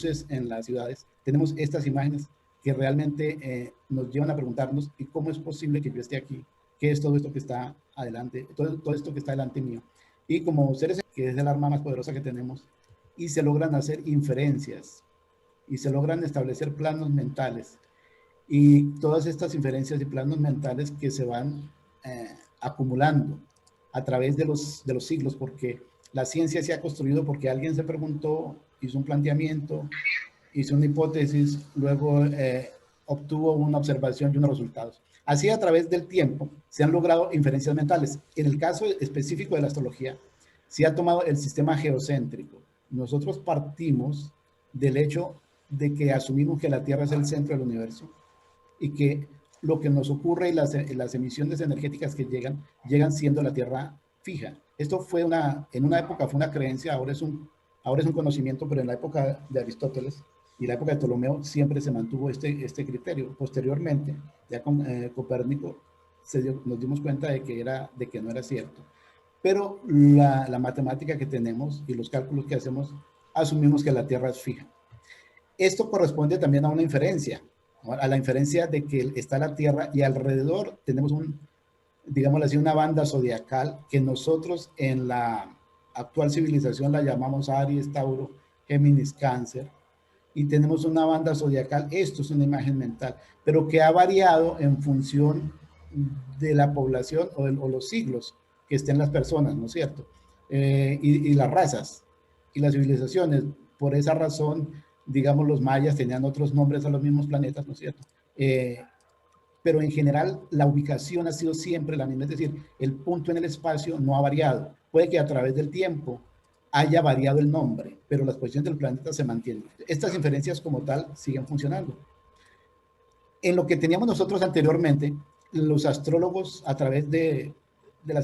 en las ciudades, tenemos estas imágenes que realmente nos llevan a preguntarnos, ¿y cómo es posible que yo esté aquí? ¿Qué es todo esto que está adelante? Todo esto que está delante mío. Y como seres, que es el arma más poderosa que tenemos, y se logran hacer inferencias, y se logran establecer planos mentales. Y todas estas inferencias y planos mentales que se van acumulando a través de los siglos, porque la ciencia se ha construido porque alguien se preguntó, hizo un planteamiento, hizo una hipótesis, luego obtuvo una observación y unos resultados. Así, a través del tiempo, se han logrado inferencias mentales. En el caso específico de la astrología, se ha tomado el sistema geocéntrico. Nosotros partimos del hecho de que asumimos que la Tierra es el centro del universo y que lo que nos ocurre y las emisiones energéticas que llegan siendo la Tierra fija. Esto fue en una época fue una creencia, ahora es un conocimiento, pero en la época de Aristóteles y la época de Ptolomeo siempre se mantuvo este criterio. Posteriormente, ya con Copérnico, nos dimos cuenta de que no era cierto. Pero la matemática que tenemos y los cálculos que hacemos, asumimos que la Tierra es fija. Esto corresponde también a una inferencia, ¿no? A la inferencia de que está la Tierra y alrededor tenemos digámoslo así, una banda zodiacal que nosotros en la actual civilización la llamamos Aries, Tauro, Géminis, Cáncer, y tenemos una banda zodiacal, esto es una imagen mental, pero que ha variado en función de la población o los siglos que estén las personas, ¿no es cierto? Y las razas y las civilizaciones. Por esa razón, digamos, los mayas tenían otros nombres a los mismos planetas, ¿no es cierto? Pero en general la ubicación ha sido siempre la misma, es decir, el punto en el espacio no ha variado. Puede que a través del tiempo haya variado el nombre, pero las posiciones del planeta se mantienen. Estas inferencias como tal siguen funcionando. En lo que teníamos nosotros anteriormente, los astrólogos a través de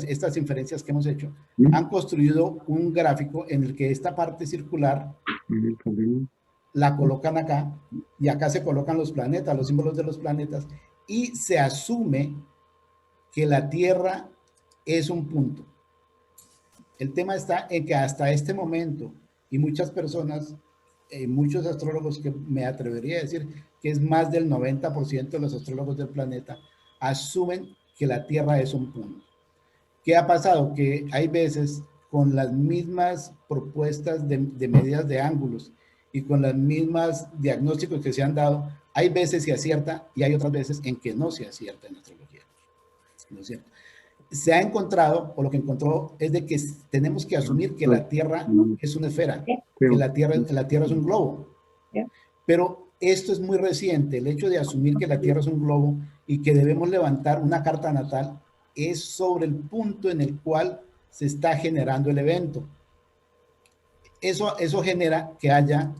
estas inferencias que hemos hecho, han construido un gráfico en el que esta parte circular la colocan acá y acá se colocan los planetas, los símbolos de los planetas, y se asume que la Tierra es un punto. El tema está en que hasta este momento, y muchas personas, muchos astrólogos, que me atrevería a decir que es más del 90% de los astrólogos del planeta, asumen que la Tierra es un punto. ¿Qué ha pasado? Que hay veces con las mismas propuestas de medidas de ángulos y con las mismas diagnósticos que se han dado, hay veces se acierta y hay otras veces en que no se acierta en astrología. ¿No es cierto? Se ha encontrado, o lo que encontró, es de que tenemos que asumir que la Tierra es una esfera, que la Tierra es un globo. Pero esto es muy reciente, el hecho de asumir que la Tierra es un globo y que debemos levantar una carta natal es sobre el punto en el cual se está generando el evento. Eso genera que haya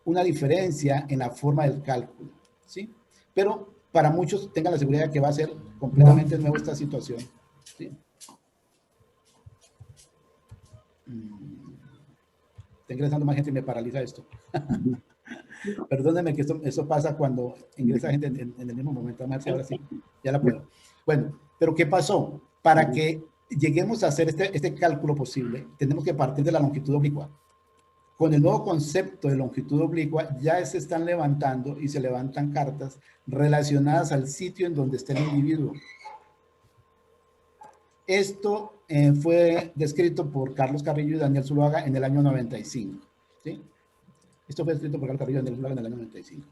una diferencia en la forma del cálculo, ¿sí? Pero para muchos tengan la seguridad de que va a ser completamente nueva esta situación, ¿sí? Está ingresando más gente y me paraliza esto. Perdónenme que eso pasa cuando ingresa gente en el mismo momento. Ahora sí, ya la puedo. Bueno, pero ¿qué pasó? Para que lleguemos a hacer este cálculo posible, tenemos que partir de la longitud oblicua. Con el nuevo concepto de longitud oblicua ya se están levantando y se levantan cartas relacionadas al sitio en donde está el individuo. Esto fue descrito por Carlos Carrillo y Daniel Zuluaga en el año 95, ¿sí? Esto fue escrito por Carlos Carrillo y Daniel Zuluaga en el año 95.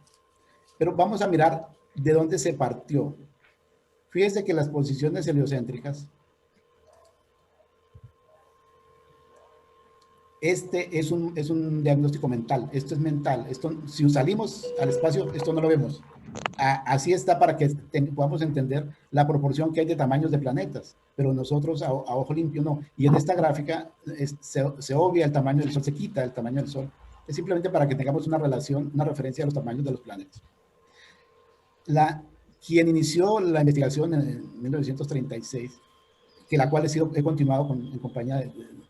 Pero vamos a mirar de dónde se partió. Fíjense que las posiciones heliocéntricas, este es un diagnóstico mental, esto es mental, esto, si salimos al espacio, esto no lo vemos. Así está para que podamos entender la proporción que hay de tamaños de planetas, pero nosotros a ojo limpio no. Y en esta gráfica se obvia el tamaño del Sol, se quita el tamaño del Sol. Es simplemente para que tengamos una relación, una referencia a los tamaños de los planetas. Quien inició la investigación en 1936, que la cual he continuado en compañía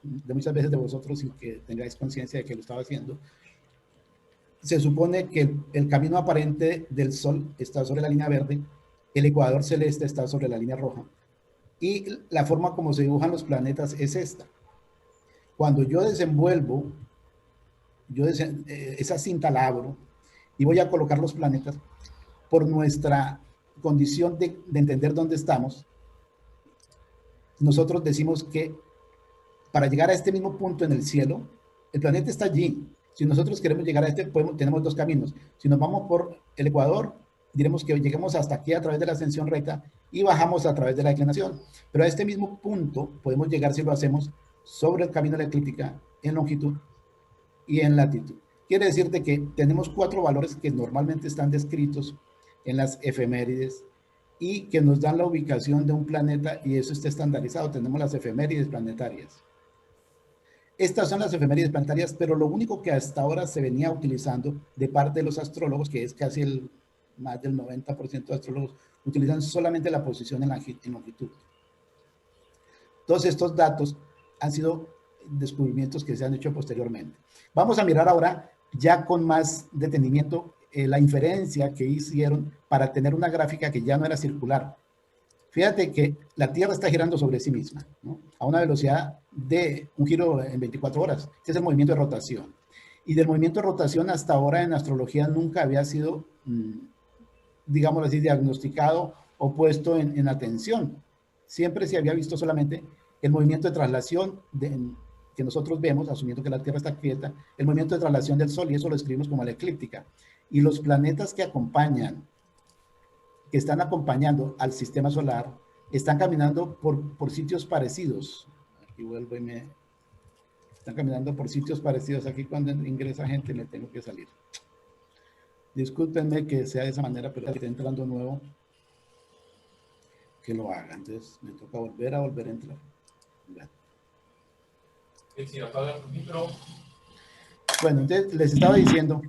de muchas veces de vosotros sin que tengáis conciencia de que lo estaba haciendo, se supone que el camino aparente del Sol está sobre la línea verde, el ecuador celeste está sobre la línea roja, y la forma como se dibujan los planetas es esta. Cuando yo desenvuelvo esa cinta la abro y voy a colocar los planetas por nuestra condición de entender dónde estamos. Nosotros decimos que para llegar a este mismo punto en el cielo, el planeta está allí. Si nosotros queremos llegar a tenemos dos caminos. Si nos vamos por el ecuador, diremos que lleguemos hasta aquí a través de la ascensión recta y bajamos a través de la declinación. Pero a este mismo punto podemos llegar si lo hacemos sobre el camino de la eclíptica en longitud y en latitud. Quiere decirte que tenemos 4 valores que normalmente están descritos en las efemérides y que nos dan la ubicación de un planeta, y eso está estandarizado. Tenemos las efemérides planetarias. Estas son las efemérides planetarias, pero lo único que hasta ahora se venía utilizando de parte de los astrólogos, que es casi más del 90% de astrólogos, utilizan solamente la posición en longitud. Todos estos datos han sido descubrimientos que se han hecho posteriormente. Vamos a mirar ahora, ya con más detenimiento, la inferencia que hicieron para tener una gráfica que ya no era circular. Fíjate que la Tierra está girando sobre sí misma, ¿no? A una velocidad de un giro en 24 horas. Este es el movimiento de rotación. Y del movimiento de rotación hasta ahora en astrología nunca había sido, digámoslo así, diagnosticado o puesto en atención. Siempre se había visto solamente el movimiento de traslación que nosotros vemos, asumiendo que la Tierra está quieta, el movimiento de traslación del Sol, y eso lo escribimos como la eclíptica. Y los planetas que están acompañando al sistema solar, están caminando por sitios parecidos. Aquí vuelvo y están caminando por sitios parecidos. Aquí cuando ingresa gente me tengo que salir. Discúlpenme que sea de esa manera, pero si está entrando nuevo, que lo haga. Entonces me toca volver a entrar. Bueno, entonces les estaba diciendo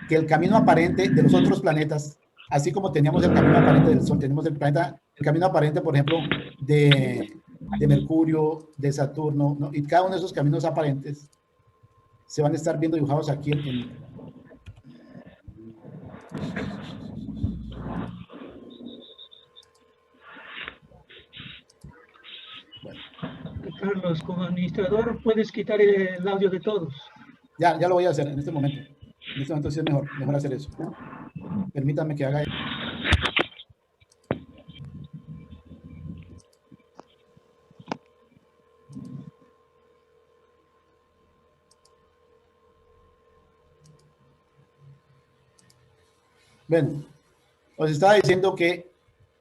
que el camino aparente de los otros planetas, así como teníamos el camino aparente del Sol, tenemos el camino aparente, por ejemplo, de Mercurio, de Saturno, ¿no? Y cada uno de esos caminos aparentes se van a estar viendo dibujados aquí Bueno. Carlos, como administrador, puedes quitar el audio de todos. Ya lo voy a hacer en este momento. En este momento sí es mejor hacer eso. Permítanme que haga. Bueno, os estaba diciendo que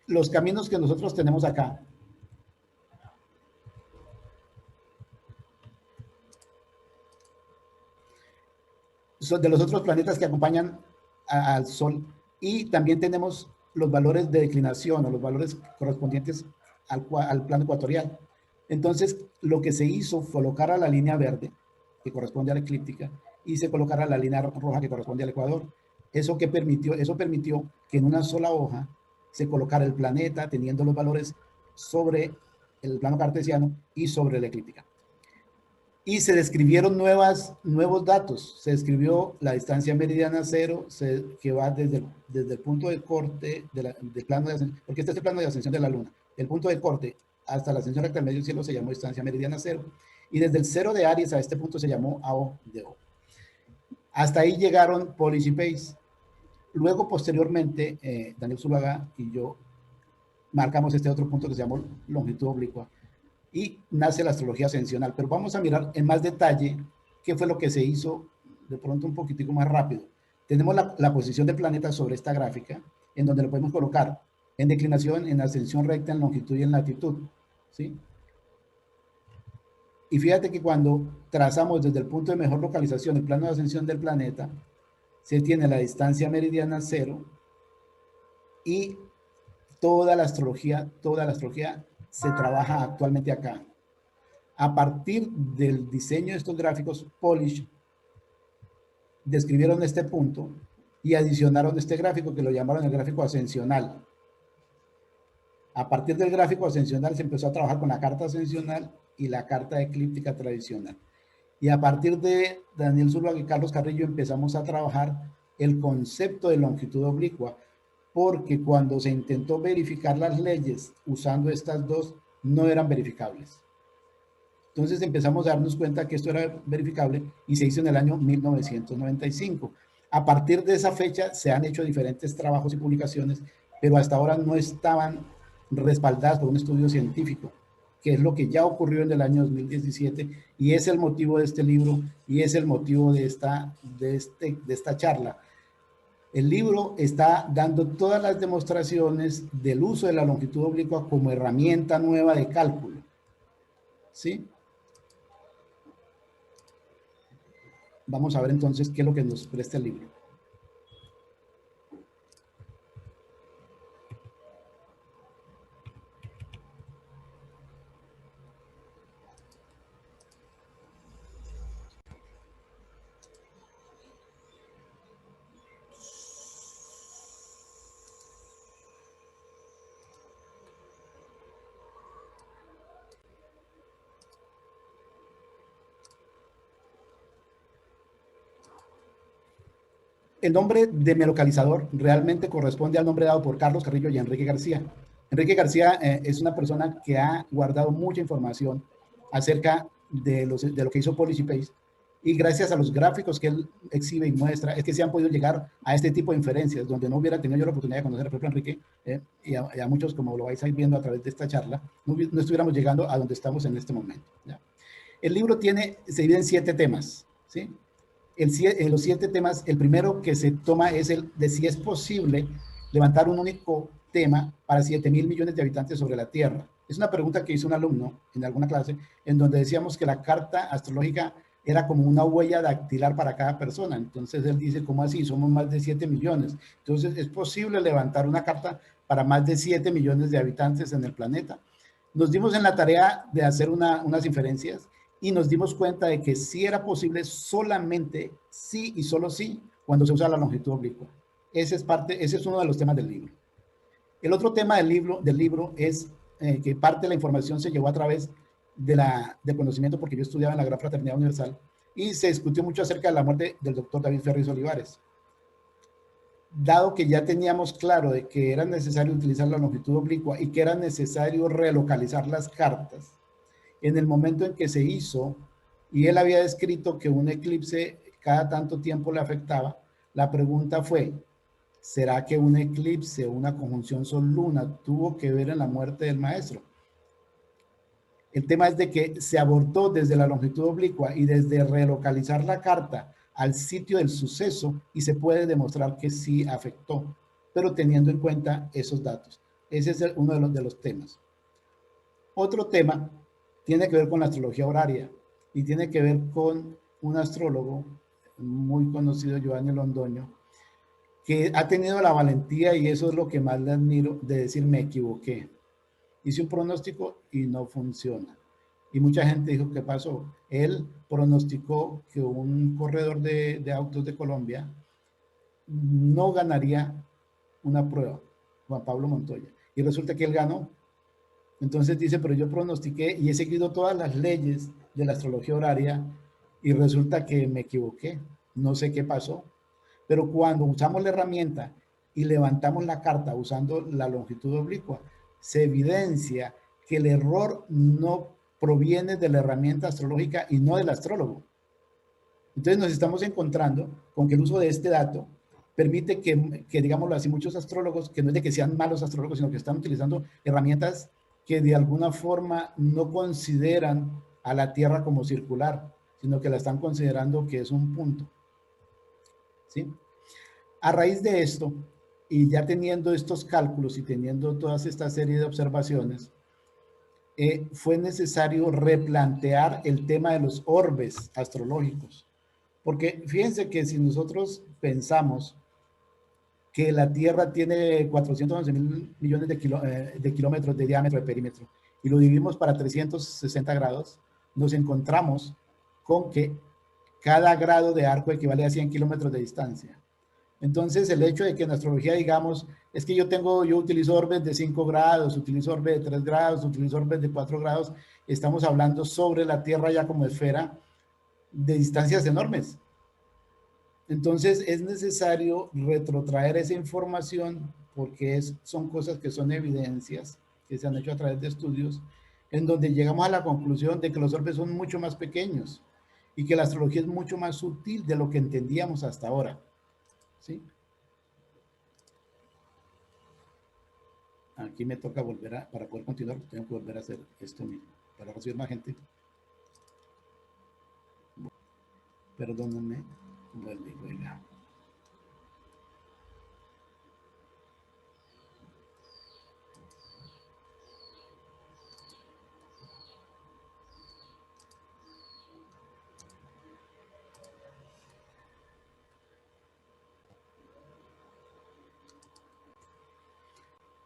los caminos que nosotros tenemos acá, son de los otros planetas que acompañan al Sol, y también tenemos los valores de declinación o los valores correspondientes al plano ecuatorial. Entonces, lo que se hizo fue colocar a la línea verde, que corresponde a la eclíptica, y se colocara a la línea roja, que corresponde al ecuador. Eso permitió que en una sola hoja se colocara el planeta teniendo los valores sobre el plano cartesiano y sobre la eclíptica. Y se describieron nuevos datos. Se describió la distancia meridiana cero, que va desde el punto de corte del plano de ascensión, porque este es el plano de ascensión de la Luna. El punto de corte hasta la ascensión recta del medio cielo se llamó distancia meridiana cero. Y desde el cero de Aries a este punto se llamó AO de O. Hasta ahí llegaron Polis y Pace. Luego, posteriormente, Daniel Zuluaga y yo marcamos este otro punto que se llamó longitud oblicua, y nace la astrología ascensional. Pero vamos a mirar en más detalle qué fue lo que se hizo de pronto un poquitico más rápido. Tenemos la posición del planeta sobre esta gráfica, en donde lo podemos colocar en declinación, en ascensión recta, en longitud y en latitud, ¿sí? Y fíjate que cuando trazamos desde el punto de mejor localización el plano de ascensión del planeta, se tiene la distancia meridiana cero, y toda la astrología se trabaja actualmente acá. A partir del diseño de estos gráficos, Polish describieron este punto y adicionaron este gráfico que lo llamaron el gráfico ascensional. A partir del gráfico ascensional se empezó a trabajar con la carta ascensional y la carta eclíptica tradicional. Y a partir de Daniel Zuluaga y Carlos Carrillo empezamos a trabajar el concepto de longitud oblicua, porque cuando se intentó verificar las leyes usando estas dos, no eran verificables. Entonces empezamos a darnos cuenta que esto era verificable y se hizo en el año 1995. A partir de esa fecha se han hecho diferentes trabajos y publicaciones, pero hasta ahora no estaban respaldadas por un estudio científico, que es lo que ya ocurrió en el año 2017 y es el motivo de este libro y es el motivo de esta charla. El libro está dando todas las demostraciones del uso de la longitud oblicua como herramienta nueva de cálculo. ¿Sí? Vamos a ver entonces qué es lo que nos presta el libro. El nombre de melocalizador realmente corresponde al nombre dado por Carlos Carrillo y Enrique García. Enrique García es una persona que ha guardado mucha información acerca de lo que hizo Policy Pace, y gracias a los gráficos que él exhibe y muestra es que se han podido llegar a este tipo de inferencias, donde no hubiera tenido yo la oportunidad de conocer a propio Enrique y a muchos, como lo vais a ir viendo a través de esta charla, no estuviéramos llegando a donde estamos en este momento, ¿ya? El libro se divide en 7 temas, ¿sí? En los 7 temas, el primero que se toma es el de si es posible levantar un único tema para 7.000 millones de habitantes sobre la Tierra. Es una pregunta que hizo un alumno en alguna clase, en donde decíamos que la carta astrológica era como una huella dactilar para cada persona. Entonces él dice, ¿cómo así? Somos más de 7 millones. Entonces, ¿es posible levantar una carta para más de 7 millones de habitantes en el planeta? Nos dimos en la tarea de hacer unas inferencias y nos dimos cuenta de que sí era posible, solamente sí y solo sí cuando se usa la longitud oblicua. Ese es uno de los temas del libro. El otro tema del libro es que parte de la información se llevó a través del conocimiento, porque yo estudiaba en la Gran Fraternidad Universal y se discutió mucho acerca de la muerte del doctor David Ferris Olivares. Dado que ya teníamos claro de que era necesario utilizar la longitud oblicua y que era necesario relocalizar las cartas, en el momento en que se hizo, y él había descrito que un eclipse cada tanto tiempo le afectaba, la pregunta fue, ¿será que un eclipse o una conjunción Sol-Luna tuvo que ver en la muerte del maestro? El tema es de que se abortó desde la longitud oblicua y desde relocalizar la carta al sitio del suceso y se puede demostrar que sí afectó, pero teniendo en cuenta esos datos. Ese es uno de los temas. Otro tema tiene que ver con la astrología horaria y tiene que ver con un astrólogo muy conocido, Giovanni Londoño, que ha tenido la valentía, y eso es lo que más le admiro, de decir me equivoqué. Hice un pronóstico y no funciona. Y mucha gente dijo, ¿qué pasó? Él pronosticó que un corredor de autos de Colombia no ganaría una prueba, Juan Pablo Montoya. Y resulta que él ganó. Entonces dice, pero yo pronostiqué y he seguido todas las leyes de la astrología horaria y resulta que me equivoqué. No sé qué pasó. Pero cuando usamos la herramienta y levantamos la carta usando la longitud oblicua, se evidencia que el error no proviene de la herramienta astrológica y no del astrólogo. Entonces nos estamos encontrando con que el uso de este dato permite que digámoslo así, muchos astrólogos, que no es de que sean malos astrólogos, sino que están utilizando herramientas que de alguna forma no consideran a la Tierra como circular, sino que la están considerando que es un punto. ¿Sí? A raíz de esto, y ya teniendo estos cálculos y teniendo toda esta serie de observaciones, fue necesario replantear el tema de los orbes astrológicos. Porque fíjense que si nosotros pensamos que la Tierra tiene 411.000 millones de kilómetros de diámetro de perímetro y lo dividimos para 360 grados, nos encontramos con que cada grado de arco equivale a 100 kilómetros de distancia. Entonces, el hecho de que en astrología digamos, es que yo utilizo orbes de 5 grados, utilizo orbes de 3 grados, utilizo orbes de 4 grados, estamos hablando sobre la Tierra ya como esfera de distancias enormes. Entonces, es necesario retrotraer esa información porque son cosas que son evidencias que se han hecho a través de estudios en donde llegamos a la conclusión de que los orbes son mucho más pequeños y que la astrología es mucho más sutil de lo que entendíamos hasta ahora, ¿sí? Aquí me toca volver a, para poder continuar, tengo que volver a hacer esto mismo, para recibir más gente. Perdónenme, vuelve y juega.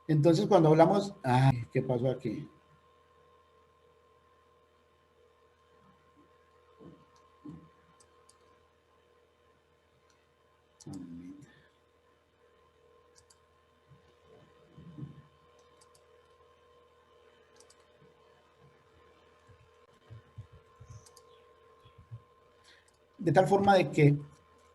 Entonces, cuando hablamos, ay, ¿qué pasó aquí? De tal forma de que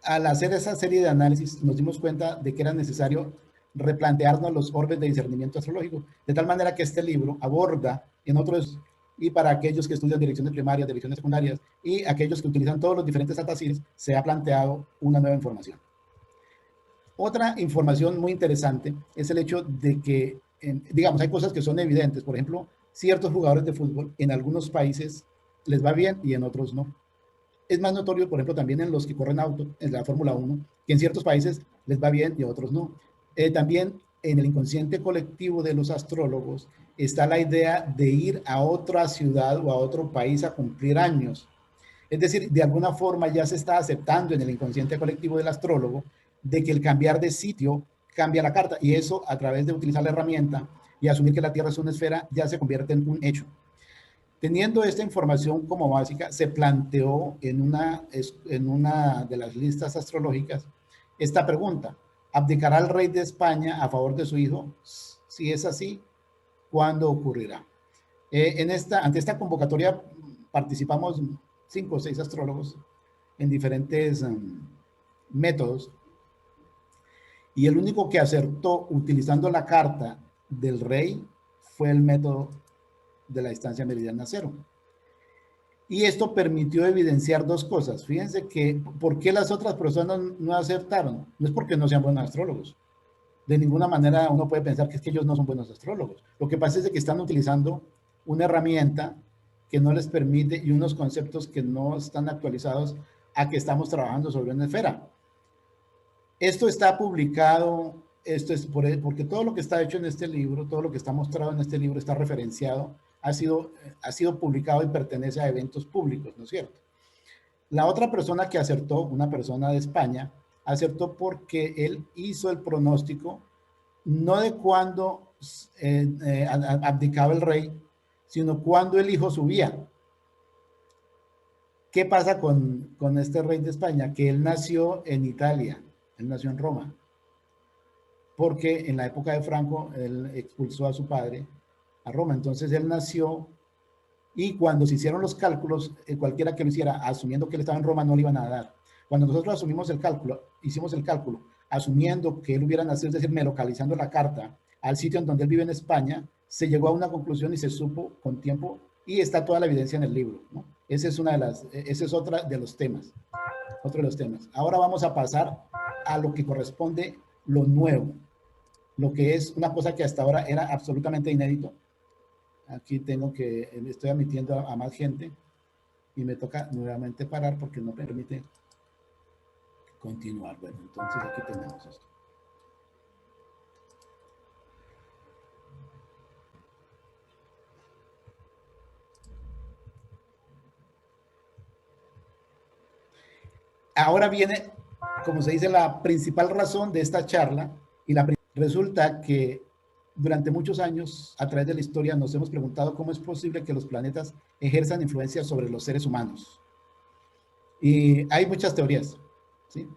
al hacer esa serie de análisis nos dimos cuenta de que era necesario replantearnos los orbes de discernimiento astrológico, de tal manera que este libro aborda en otros, y para aquellos que estudian direcciones primarias, direcciones secundarias, y aquellos que utilizan todos los diferentes datasets, se ha planteado una nueva información. Otra información muy interesante es el hecho de que, digamos, hay cosas que son evidentes. Por ejemplo, ciertos jugadores de fútbol en algunos países les va bien y en otros no. Es más notorio, por ejemplo, también en los que corren auto, en la Fórmula 1, que en ciertos países les va bien y a otros no. También en el inconsciente colectivo de los astrólogos está la idea de ir a otra ciudad o a otro país a cumplir años. Es decir, de alguna forma ya se está aceptando en el inconsciente colectivo del astrólogo de que el cambiar de sitio cambia la carta, y eso a través de utilizar la herramienta y asumir que la Tierra es una esfera ya se convierte en un hecho. Teniendo esta información como básica, se planteó en una de las listas astrológicas esta pregunta: ¿abdicará el rey de España a favor de su hijo? Si es así, ¿cuándo ocurrirá? Ante esta convocatoria participamos 5 o 6 astrólogos en diferentes métodos, y el único que acertó utilizando la carta del rey fue el método de la distancia meridiana cero. Y esto permitió evidenciar dos cosas. Fíjense que, ¿por qué las otras personas no acertaron? No es porque no sean buenos astrólogos. De ninguna manera uno puede pensar que es que ellos no son buenos astrólogos. Lo que pasa es que están utilizando una herramienta que no les permite, y unos conceptos que no están actualizados a que estamos trabajando sobre una esfera. Esto está publicado, esto es porque todo lo que está hecho en este libro, todo lo que está mostrado en este libro está referenciado, ha sido publicado y pertenece a eventos públicos, ¿no es cierto? La otra persona que acertó, una persona de España, acertó porque él hizo el pronóstico no de cuándo abdicaba el rey, sino cuándo el hijo subía. ¿Qué pasa con este rey de España? Que él nació en Italia, él nació en Roma, porque en la época de Franco él expulsó a su padre a Roma. Entonces él nació, y cuando se hicieron los cálculos, cualquiera que lo hiciera, asumiendo que él estaba en Roma, no le iban a dar. Cuando nosotros asumimos el cálculo, hicimos el cálculo, asumiendo que él hubiera nacido, es decir, localizando la carta al sitio en donde él vive en España, se llegó a una conclusión y se supo con tiempo, y está toda la evidencia en el libro, ¿no? Ese es otra de los temas, otro de los temas. Ahora vamos a pasar a lo que corresponde lo nuevo, lo que es una cosa que hasta ahora era absolutamente inédito. Aquí estoy admitiendo a más gente y me toca nuevamente parar porque no me permite continuar. Bueno, entonces aquí tenemos esto. Ahora viene, como se dice, la principal razón de esta charla, y resulta que durante muchos años, a través de la historia, nos hemos preguntado cómo es posible que los planetas ejerzan influencia sobre los seres humanos. Y hay muchas teorías, ¿sí?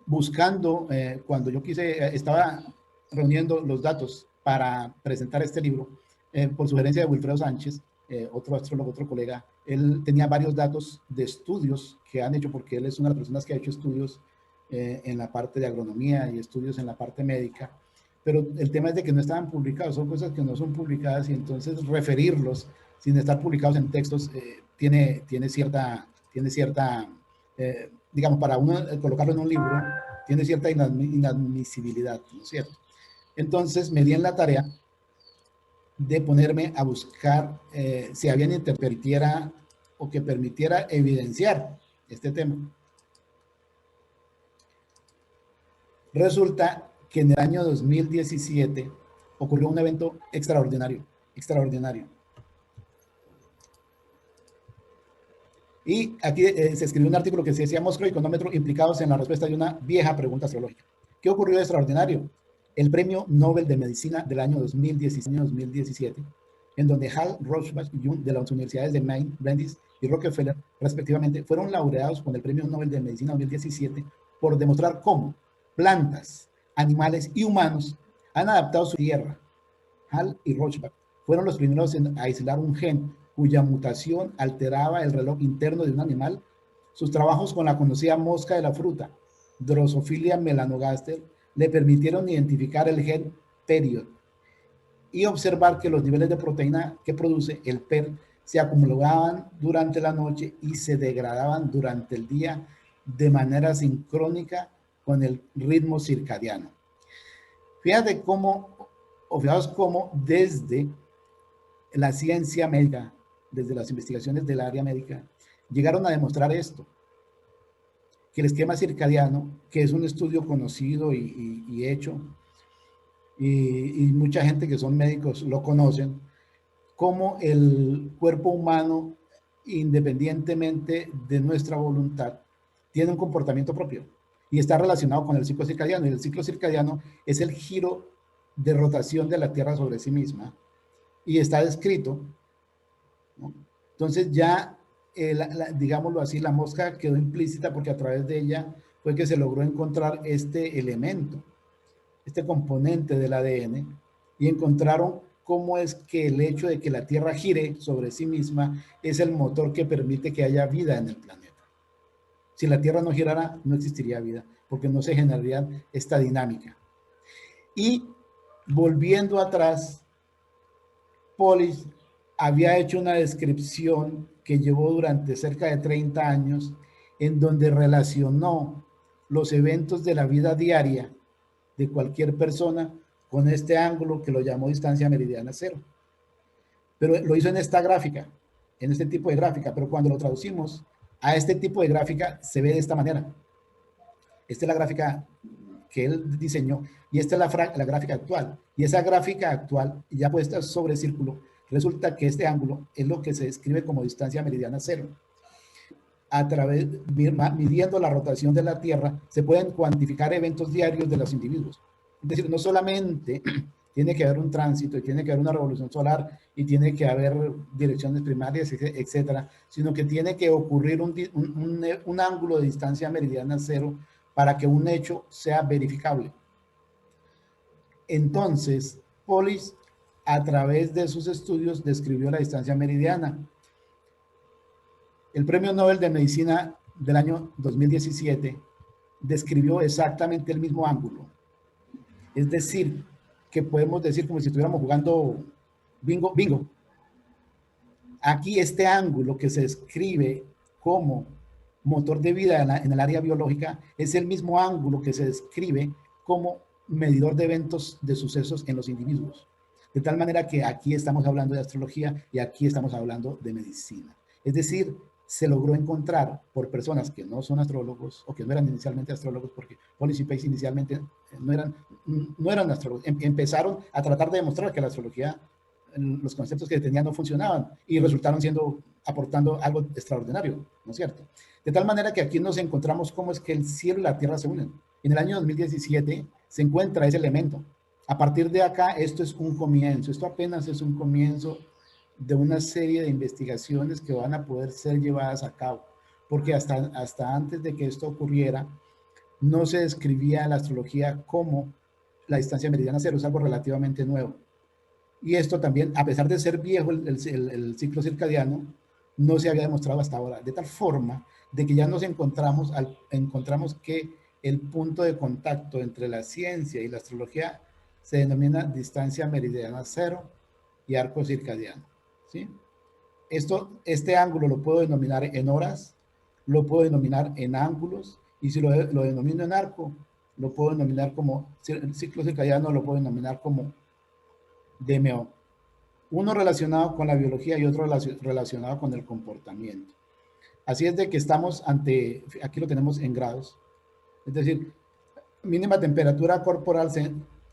Buscando, cuando yo estaba reuniendo los datos para presentar este libro, por sugerencia de Wilfredo Sánchez, otro astrólogo, otro colega, él tenía varios datos de estudios que han hecho, porque él es una de las personas que ha hecho estudios en la parte de agronomía y estudios en la parte médica, pero el tema es de que no estaban publicados, son cosas que no son publicadas, y entonces referirlos sin estar publicados en textos, tiene cierta, digamos, para uno colocarlo en un libro, tiene cierta inadmisibilidad, ¿no es cierto? Entonces me di en la tarea de ponerme a buscar si había alguien que permitiera o que permitiera evidenciar este tema. Resulta que en el año 2017 ocurrió un evento extraordinario, extraordinario. Y aquí se escribió un artículo que se decía Moscro y Cronómetro implicados en la respuesta de una vieja pregunta astrológica. ¿Qué ocurrió de extraordinario? El premio Nobel de Medicina del año 2017, en donde Hal Rorschach y Jung de las universidades de Maine, Brandeis y Rockefeller, respectivamente, fueron laureados con el premio Nobel de Medicina 2017 por demostrar cómo plantas, animales y humanos han adaptado su tierra. Hal y Rorschach fueron los primeros en aislar un gen cuya mutación alteraba el reloj interno de un animal. Sus trabajos con la conocida mosca de la fruta, Drosophila melanogaster, le permitieron identificar el gen period y observar que los niveles de proteína que produce el PER se acumulaban durante la noche y se degradaban durante el día de manera sincrónica con el ritmo circadiano. Fíjate cómo, o fijaos cómo desde la ciencia médica, desde las investigaciones del área médica, llegaron a demostrar esto, que el esquema circadiano, que es un estudio conocido y hecho, y mucha gente que son médicos lo conocen, cómo el cuerpo humano, independientemente de nuestra voluntad, tiene un comportamiento propio y está relacionado con el ciclo circadiano. Y el ciclo circadiano es el giro de rotación de la Tierra sobre sí misma y está descrito, ¿no? Entonces ya, digámoslo así, la mosca quedó implícita porque a través de ella fue que se logró encontrar este elemento, este componente del ADN, y encontraron cómo es que el hecho de que la Tierra gire sobre sí misma es el motor que permite que haya vida en el planeta. Si la Tierra no girara, no existiría vida, porque no se generaría esta dinámica. Y volviendo atrás, Polish había hecho una descripción que llevó durante cerca de 30 años, en donde relacionó los eventos de la vida diaria de cualquier persona con este ángulo que lo llamó distancia meridiana cero. Pero lo hizo en esta gráfica, en este tipo de gráfica, pero cuando lo traducimos a este tipo de gráfica se ve de esta manera. Esta es la gráfica que él diseñó y esta es la gráfica actual. Y esa gráfica actual, ya puesta sobre círculo, resulta que este ángulo es lo que se describe como distancia meridiana cero. A través, midiendo la rotación de la Tierra, se pueden cuantificar eventos diarios de los individuos. Es decir, no solamente tiene que haber un tránsito y tiene que haber una revolución solar y tiene que haber direcciones primarias, etcétera, sino que tiene que ocurrir un ángulo de distancia meridiana cero para que un hecho sea verificable. Entonces, Polish, a través de sus estudios, describió la distancia meridiana. El Premio Nobel de Medicina del año 2017 describió exactamente el mismo ángulo. Es decir, que podemos decir como si estuviéramos jugando bingo, bingo. Aquí este ángulo que se describe como motor de vida en el área biológica es el mismo ángulo que se describe como medidor de eventos de sucesos en los individuos. De tal manera que aquí estamos hablando de astrología y aquí estamos hablando de medicina. Es decir, se logró encontrar por personas que no son astrólogos o que no eran inicialmente astrólogos, porque Polish y Pace inicialmente no eran astrólogos. Empezaron a tratar de demostrar que la astrología, los conceptos que tenían no funcionaban y resultaron aportando algo extraordinario, ¿no es cierto? De tal manera que aquí nos encontramos cómo es que el cielo y la tierra se unen. En el año 2017 se encuentra ese elemento. A partir de acá, esto es un comienzo, esto apenas es un comienzo de una serie de investigaciones que van a poder ser llevadas a cabo, porque hasta antes de que esto ocurriera, no se describía la astrología como la distancia meridiana cero, es algo relativamente nuevo. Y esto también, a pesar de ser viejo el ciclo circadiano, no se había demostrado hasta ahora, de tal forma de que ya nos encontramos que el punto de contacto entre la ciencia y la astrología se denomina distancia meridiana cero y arco circadiano, ¿sí? Este ángulo lo puedo denominar en horas, lo puedo denominar en ángulos, y si lo denomino en arco, lo puedo denominar como el ciclo circadiano, lo puedo denominar como DMO. Uno relacionado con la biología y otro relacionado con el comportamiento. Así es de que estamos ante, aquí lo tenemos en grados, es decir, mínima temperatura corporal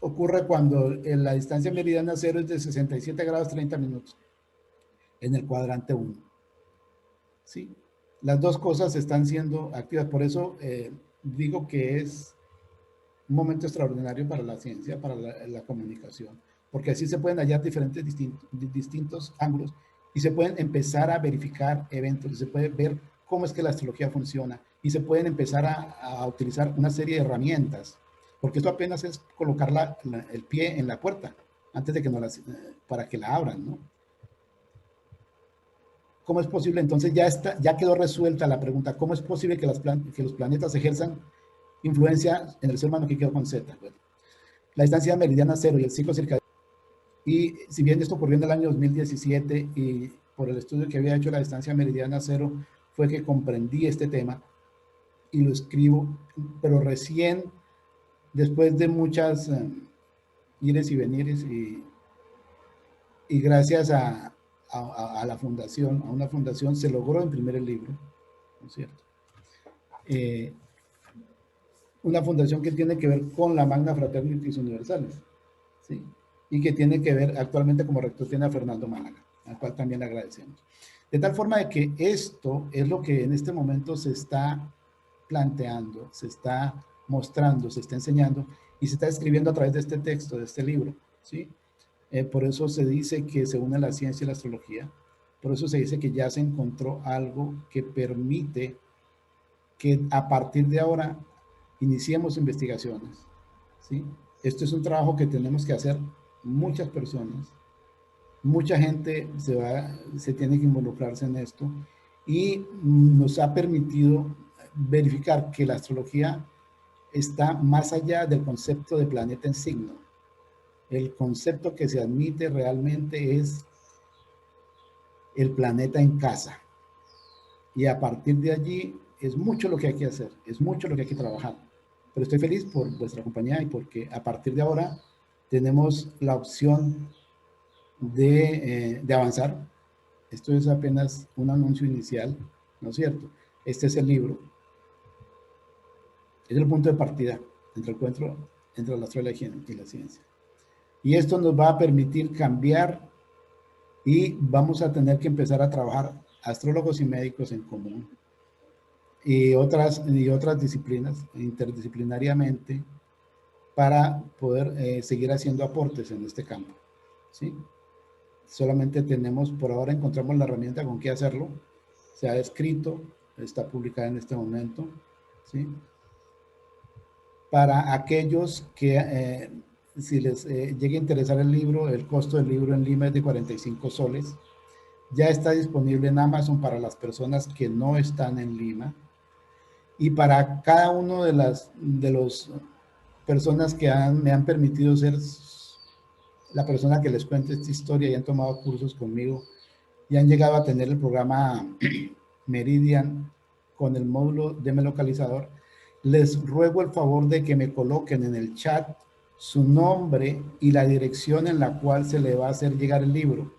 ocurre cuando la distancia meridiana cero es de 67 grados 30 minutos en el cuadrante 1. ¿Sí? Las dos cosas están siendo activas, por eso digo que es un momento extraordinario para la ciencia, para la comunicación, porque así se pueden hallar diferentes distintos ángulos y se pueden empezar a verificar eventos, y se puede ver cómo es que la astrología funciona y se pueden empezar a utilizar una serie de herramientas, porque esto apenas es colocar el pie en la puerta antes de que para que la abran, ¿no? ¿Cómo es posible? Entonces ya quedó resuelta la pregunta, ¿cómo es posible que los planetas ejerzan influencia en el ser humano, que quedó con Z? Bueno, la distancia meridiana cero y el ciclo circadiano. Y si bien esto ocurrió en el año 2017 y por el estudio que había hecho la distancia meridiana cero, fue que comprendí este tema y lo escribo, pero recién después de muchas ires y venires y gracias a la fundación, a una fundación, se logró imprimir el libro, ¿no es cierto? Una fundación que tiene que ver con la Magna Fraternitas Universales, ¿sí? Y que tiene que ver, actualmente como rector tiene a Fernando Málaga, al cual también le agradecemos. De tal forma de que esto es lo que en este momento se está planteando, se está mostrando, se está enseñando y se está escribiendo a través de este texto, de este libro, ¿sí? Por eso se dice que se une la ciencia y la astrología, por eso se dice que ya se encontró algo que permite que a partir de ahora iniciemos investigaciones, ¿sí? Esto es un trabajo que tenemos que hacer muchas personas, mucha gente se tiene que involucrarse en esto y nos ha permitido verificar que la astrología está más allá del concepto de planeta en signo. El concepto que se admite realmente es el planeta en casa. Y a partir de allí es mucho lo que hay que hacer, es mucho lo que hay que trabajar. Pero estoy feliz por vuestra compañía y porque a partir de ahora tenemos la opción de avanzar. Esto es apenas un anuncio inicial, ¿no es cierto? Este es el libro. Es el punto de partida entre el encuentro entre la astrología y la ciencia. Y esto nos va a permitir cambiar y vamos a tener que empezar a trabajar astrólogos y médicos en común y otras disciplinas interdisciplinariamente para poder seguir haciendo aportes en este campo, ¿sí? Solamente tenemos, por ahora encontramos la herramienta con qué hacerlo, se ha escrito, está publicada en este momento, ¿sí? Para aquellos que, si les llegue a interesar el libro, el costo del libro en Lima es de 45 soles, ya está disponible en Amazon para las personas que no están en Lima, y para cada uno de los personas que me han permitido ser la persona que les cuente esta historia y han tomado cursos conmigo y han llegado a tener el programa Meridian con el módulo de localizador, les ruego el favor de que me coloquen en el chat su nombre y la dirección en la cual se le va a hacer llegar el libro.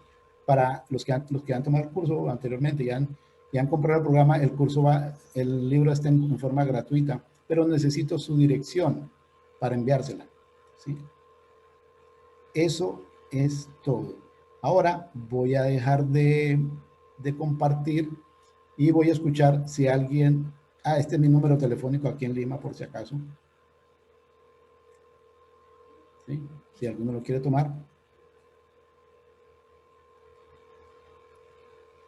Para los que han tomado el curso anteriormente y han comprado el programa, el libro está en forma gratuita, pero necesito su dirección para enviársela, ¿sí? Eso es todo. Ahora voy a dejar de compartir y voy a escuchar si alguien... este es mi número telefónico aquí en Lima, por si acaso. ¿Sí? Si alguno lo quiere tomar.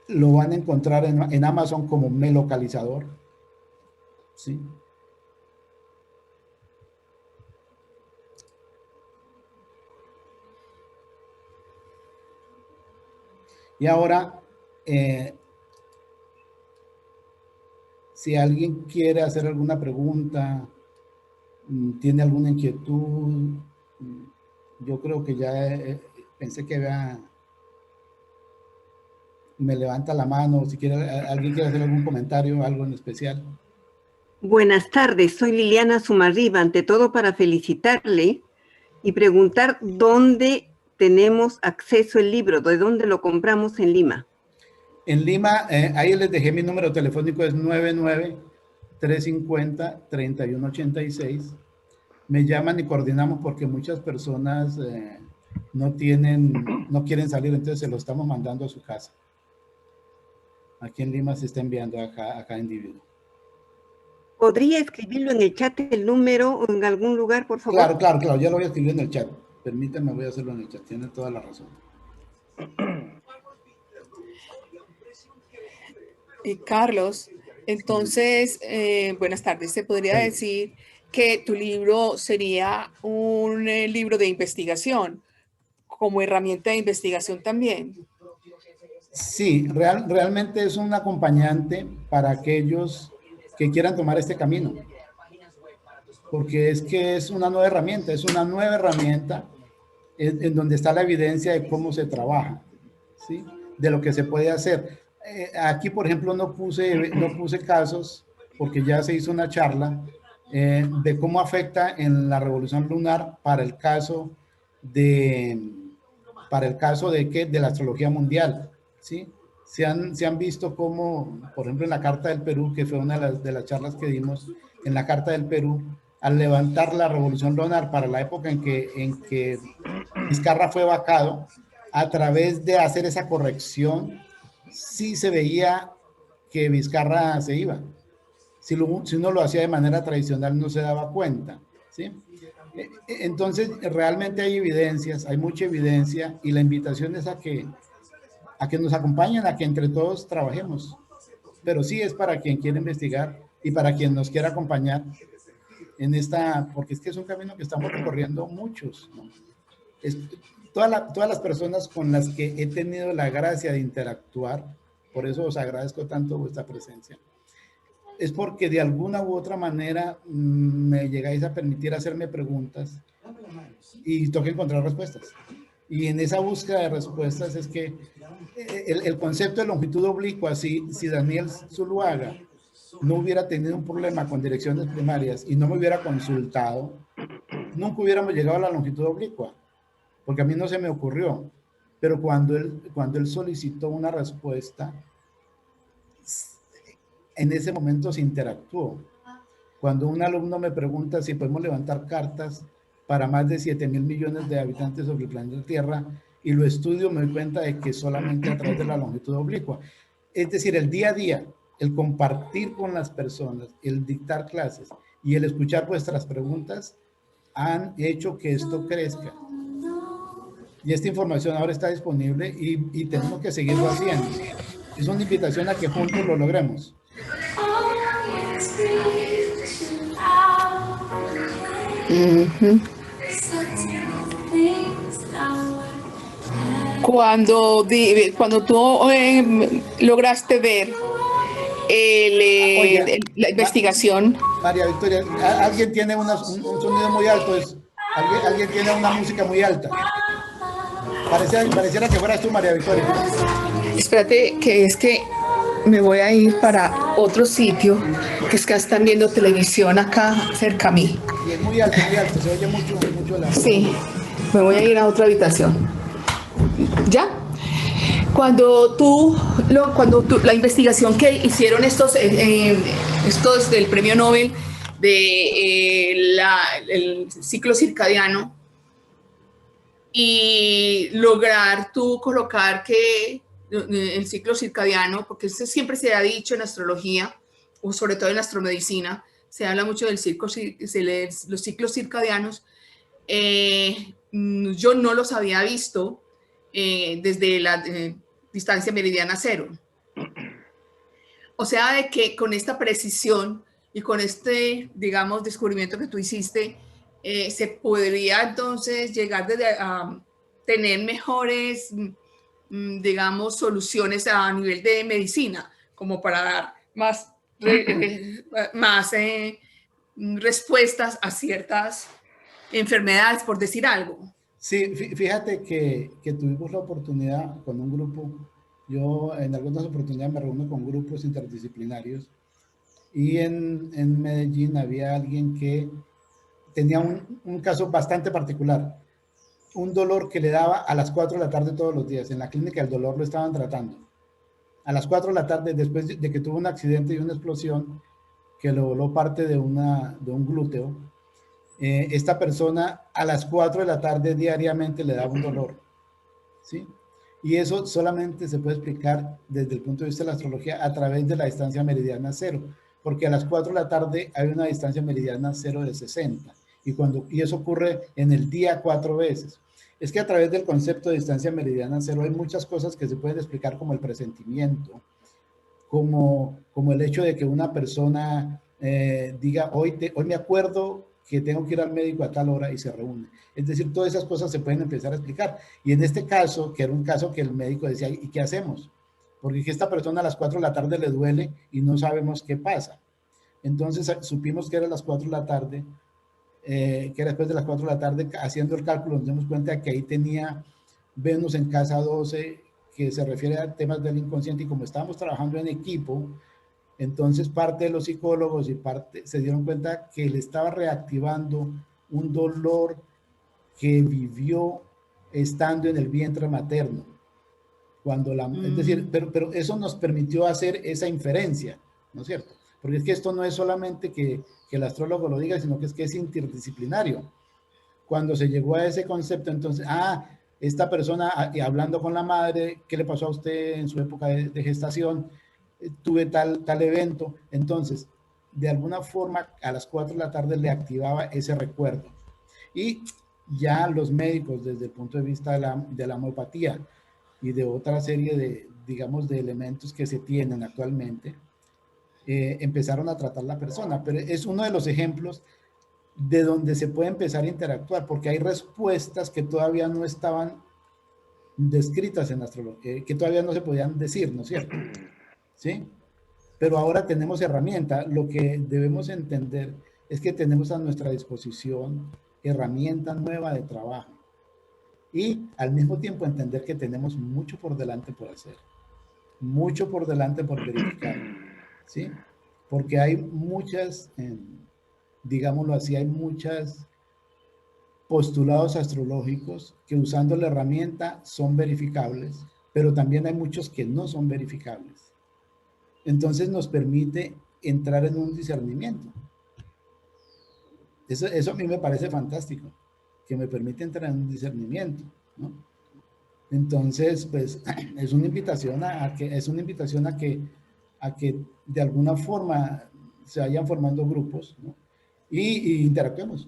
Lo van a encontrar en Amazon como Melocalizador. ¿Sí? Y ahora, si alguien quiere hacer alguna pregunta, tiene alguna inquietud, yo creo que ya pensé que había me levanta la mano, si quiere, alguien quiere hacer algún comentario, algo en especial. Buenas tardes, soy Liliana Sumarriba. Ante todo, para felicitarle y preguntar dónde tenemos acceso al libro, de dónde lo compramos en Lima. En Lima, ahí les dejé mi número telefónico, es 99-350-3186. Me llaman y coordinamos porque muchas personas no quieren salir, entonces se lo estamos mandando a su casa. Aquí en Lima se está enviando a cada individuo. ¿Podría escribirlo en el chat el número o en algún lugar, por favor? Claro, ya lo voy a escribir en el chat. Permítanme, voy a hacerlo en el chat, tiene toda la razón. Carlos, entonces, buenas tardes. ¿Se podría decir que tu libro sería un libro de investigación, como herramienta de investigación también? Sí, realmente es un acompañante para aquellos que quieran tomar este camino. Porque es que es una nueva herramienta, en donde está la evidencia de cómo se trabaja, ¿sí? De lo que se puede hacer. Aquí, por ejemplo, no puse casos, porque ya se hizo una charla de cómo afecta en la revolución lunar para el caso de la astrología mundial, ¿sí? Se han visto cómo, por ejemplo, en la Carta del Perú, que fue una de las charlas que dimos, en la Carta del Perú, al levantar la revolución lunar para la época en que Vizcarra fue vacado, a través de hacer esa corrección, sí se veía que Vizcarra se iba. Si uno lo hacía de manera tradicional, no se daba cuenta, ¿sí? Entonces, realmente hay evidencias, hay mucha evidencia, y la invitación es a que nos acompañen, a que entre todos trabajemos. Pero sí es para quien quiere investigar y para quien nos quiera acompañar en porque es que es un camino que estamos recorriendo muchos, ¿no? Todas las personas con las que he tenido la gracia de interactuar, por eso os agradezco tanto vuestra presencia, es porque de alguna u otra manera me llegáis a permitir hacerme preguntas y toca encontrar respuestas. Y en esa búsqueda de respuestas es que el concepto de longitud oblicua, si Daniel Zuluaga no hubiera tenido un problema con direcciones primarias y no me hubiera consultado, nunca hubiéramos llegado a la longitud oblicua, porque a mí no se me ocurrió. Pero cuando él solicitó una respuesta, en ese momento se interactuó. Cuando un alumno me pregunta si podemos levantar cartas para más de 7.000 millones de habitantes sobre el planeta Tierra, y lo estudio, me doy cuenta de que solamente a través de la longitud oblicua. Es decir, el día a día, el compartir con las personas, el dictar clases y el escuchar vuestras preguntas han hecho que esto crezca. Y esta información ahora está disponible y tenemos que seguirlo haciendo. Es una invitación a que juntos lo logremos. Cuando tú lograste ver la investigación. María Victoria, alguien tiene un sonido muy alto, alguien tiene una música muy alta. Pareciera que fueras tú, María Victoria. Espérate, que es que me voy a ir para otro sitio, que es que están viendo televisión acá cerca a mí. Y es muy alto, se oye mucho la... Sí, me voy a ir a otra habitación. ¿Ya? Cuando la investigación que hicieron estos del premio Nobel el ciclo circadiano, y lograr tú colocar que el ciclo circadiano, porque siempre se ha dicho en astrología, o sobre todo en astromedicina, se habla mucho del los ciclos circadianos. Yo no los había visto desde la distancia meridiana cero. O sea, de que con esta precisión y con este, digamos, descubrimiento que tú hiciste, se podría entonces llegar a tener mejores, digamos, soluciones a nivel de medicina, como para dar más respuestas a ciertas enfermedades, por decir algo. Sí, fíjate que tuvimos la oportunidad con un grupo Yo en algunas oportunidades me reúno con grupos interdisciplinarios y en Medellín había alguien que tenía un caso bastante particular, un dolor que le daba a las 4 de la tarde todos los días. En la clínica el dolor lo estaban tratando. A las 4 de la tarde, después de que tuvo un accidente y una explosión que le voló parte de un glúteo, esta persona a las 4 de la tarde diariamente le daba un dolor, ¿sí? Y eso solamente se puede explicar desde el punto de vista de la astrología a través de la distancia meridiana cero, porque a las 4 de la tarde hay una distancia meridiana cero de 60, y eso ocurre en el día 4 veces. Es que a través del concepto de distancia meridiana cero hay muchas cosas que se pueden explicar, como el presentimiento, como el hecho de que una persona diga, hoy me acuerdo que tengo que ir al médico a tal hora, y se reúne. Es decir, todas esas cosas se pueden empezar a explicar. Y en este caso, que era un caso que el médico decía, ¿y qué hacemos? Porque esta persona a las 4 de la tarde le duele y no sabemos qué pasa. Entonces supimos que era a las 4 de la tarde, que era después de las 4 de la tarde, haciendo el cálculo nos dimos cuenta que ahí tenía Venus en casa 12, que se refiere a temas del inconsciente, y como estábamos trabajando en equipo, entonces parte de los psicólogos y parte se dieron cuenta que le estaba reactivando un dolor que vivió estando en el vientre materno. Es decir, pero eso nos permitió hacer esa inferencia, ¿no es cierto? Porque es que esto no es solamente que el astrólogo lo diga, sino que es interdisciplinario. Cuando se llegó a ese concepto, entonces, esta persona, hablando con la madre, ¿qué le pasó a usted en su época de gestación? Tuve tal evento. Entonces, de alguna forma, a las 4 de la tarde le activaba ese recuerdo. Y ya los médicos, desde el punto de vista de la homeopatía y de otra serie de, digamos, de elementos que se tienen actualmente, empezaron a tratar la persona. Pero es uno de los ejemplos de donde se puede empezar a interactuar, porque hay respuestas que todavía no estaban descritas en astrología, que todavía no se podían decir, ¿no es cierto? ¿Sí? Pero ahora tenemos herramientas. Lo que debemos entender es que tenemos a nuestra disposición herramienta nueva de trabajo, y al mismo tiempo entender que tenemos mucho por delante por hacer, mucho por delante por verificar, ¿sí? Porque hay muchas, digámoslo así, hay muchos postulados astrológicos que usando la herramienta son verificables, pero también hay muchos que no son verificables. Entonces nos permite entrar en un discernimiento. Eso a mí me parece fantástico, que me permite entrar en un discernimiento, ¿no? Entonces, pues, es una invitación a que de alguna forma se vayan formando grupos, ¿no? Y interactuemos.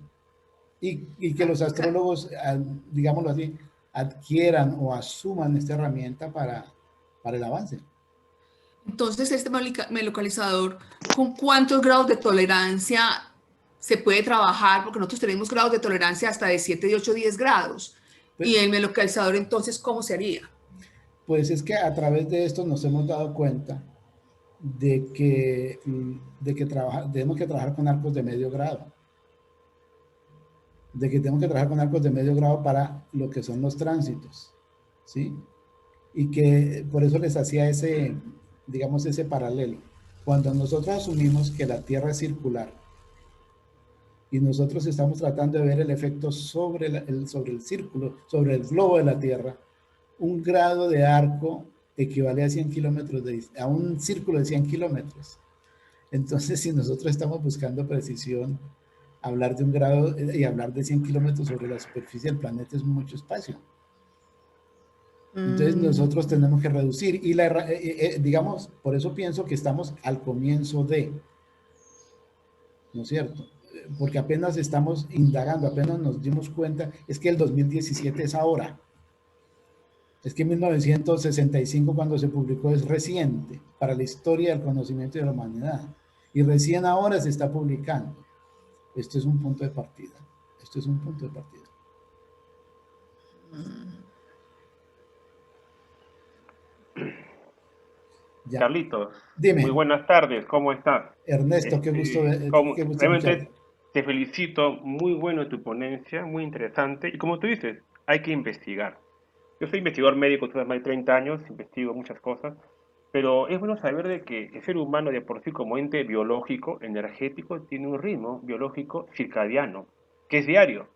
Y que los astrólogos, digámoslo así, adquieran o asuman esta herramienta para el avance. Entonces, este melocalizador, ¿con cuántos grados de tolerancia se puede trabajar? Porque nosotros tenemos grados de tolerancia hasta de 7, de 8, 10 grados. Pues, ¿y el melocalizador entonces cómo se haría? Pues es que a través de esto nos hemos dado cuenta de que tenemos que trabajar con arcos de medio grado. De que tenemos que trabajar con arcos de medio grado para lo que son los tránsitos, ¿sí? Y que por eso les hacía ese, digamos, ese paralelo. Cuando nosotros asumimos que la Tierra es circular y nosotros estamos tratando de ver el efecto sobre el círculo, sobre el globo de la Tierra, un grado de arco equivale a 100 kilómetros, a un círculo de 100 kilómetros. Entonces, si nosotros estamos buscando precisión, hablar de un grado y hablar de 100 kilómetros sobre la superficie del planeta es mucho espacio. Entonces nosotros tenemos que reducir y digamos, por eso pienso que estamos al comienzo ¿no es cierto? Porque apenas estamos indagando, apenas nos dimos cuenta, es que el 2017 es ahora. Es que 1965 cuando se publicó es reciente para la historia del conocimiento de la humanidad, y recién ahora se está publicando. Esto es un punto de partida. Esto es un punto de partida. Ya. Carlitos, dime. Muy buenas tardes, ¿cómo estás? Ernesto, qué gusto realmente te felicito, muy bueno tu ponencia, muy interesante, y como tú dices, hay que investigar. Yo soy investigador médico, tuve más de 30 años, investigo muchas cosas, pero es bueno saber de que el ser humano de por sí como ente biológico, energético, tiene un ritmo biológico circadiano, que es diario.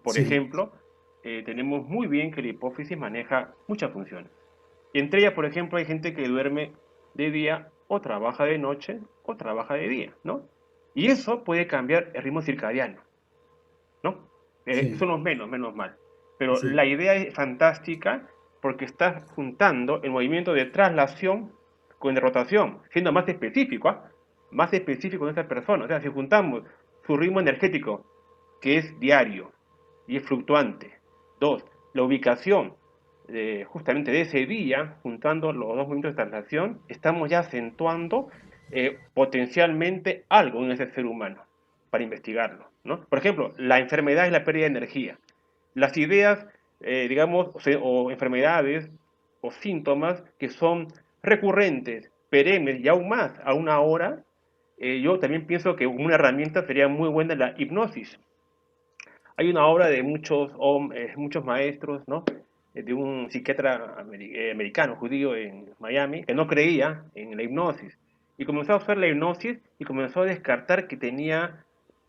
Por Sí, ejemplo, tenemos muy bien que la hipófisis maneja muchas funciones. Entre ellas, por ejemplo, hay gente que duerme de día o trabaja de noche o trabaja de día, ¿no? Y eso puede cambiar el ritmo circadiano, ¿no? sí, Son los menos mal. Pero sí, la idea es fantástica porque estás juntando el movimiento de traslación con de rotación, siendo más específico, ¿ah? Más específico en esta persona. O sea, si juntamos su ritmo energético, que es diario y es fluctuante. Dos, la ubicación justamente de ese día, juntando los dos movimientos de traslación, estamos ya acentuando potencialmente algo en ese ser humano para investigarlo, ¿no? Por ejemplo, la enfermedad es la pérdida de energía. Las ideas, digamos, o enfermedades o síntomas que son recurrentes, perennes y aún más a una hora, yo también pienso que una herramienta sería muy buena la hipnosis. Hay una obra de muchos maestros, ¿no? De un psiquiatra americano, judío en Miami, que no creía en la hipnosis. Y comenzó a usar la hipnosis y comenzó a descartar que tenía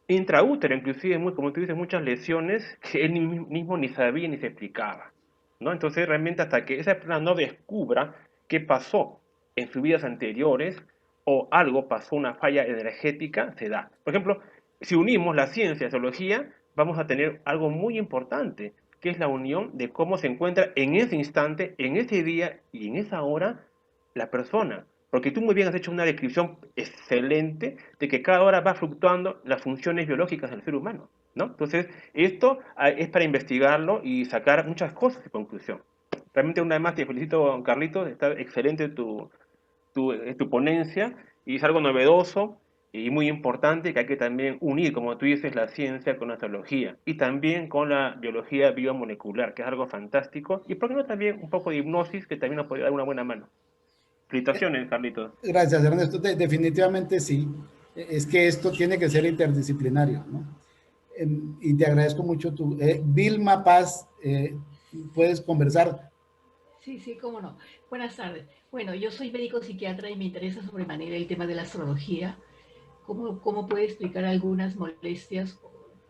intraútero, inclusive, como tú dices, muchas lesiones que él mismo ni sabía ni se explicaba, ¿no? Entonces, realmente hasta que esa persona no descubra qué pasó en sus vidas anteriores o algo pasó, una falla energética, se da. Por ejemplo, si unimos la ciencia y la zoología, vamos a tener algo muy importante, que es la unión de cómo se encuentra en ese instante, en ese día y en esa hora la persona. Porque tú muy bien has hecho una descripción excelente de que cada hora va fluctuando las funciones biológicas del ser humano, ¿no? Entonces, esto es para investigarlo y sacar muchas cosas de conclusión. Realmente una vez más te felicito, Carlitos, está excelente tu ponencia y es algo novedoso y muy importante que hay que también unir, como tú dices, la ciencia con la teología y también con la biología biomolecular, que es algo fantástico, y por qué no también un poco de hipnosis, que también nos puede dar una buena mano. Felicitaciones, Carlitos. gracias, Ernesto. Definitivamente sí. Es que esto tiene que ser interdisciplinario, ¿no? Y te agradezco mucho tu... Vilma Paz, puedes conversar. Sí, sí, cómo no. Buenas tardes. Bueno, yo soy médico psiquiatra y me interesa sobremanera el tema de la astrología. ¿Cómo puede explicar algunas molestias,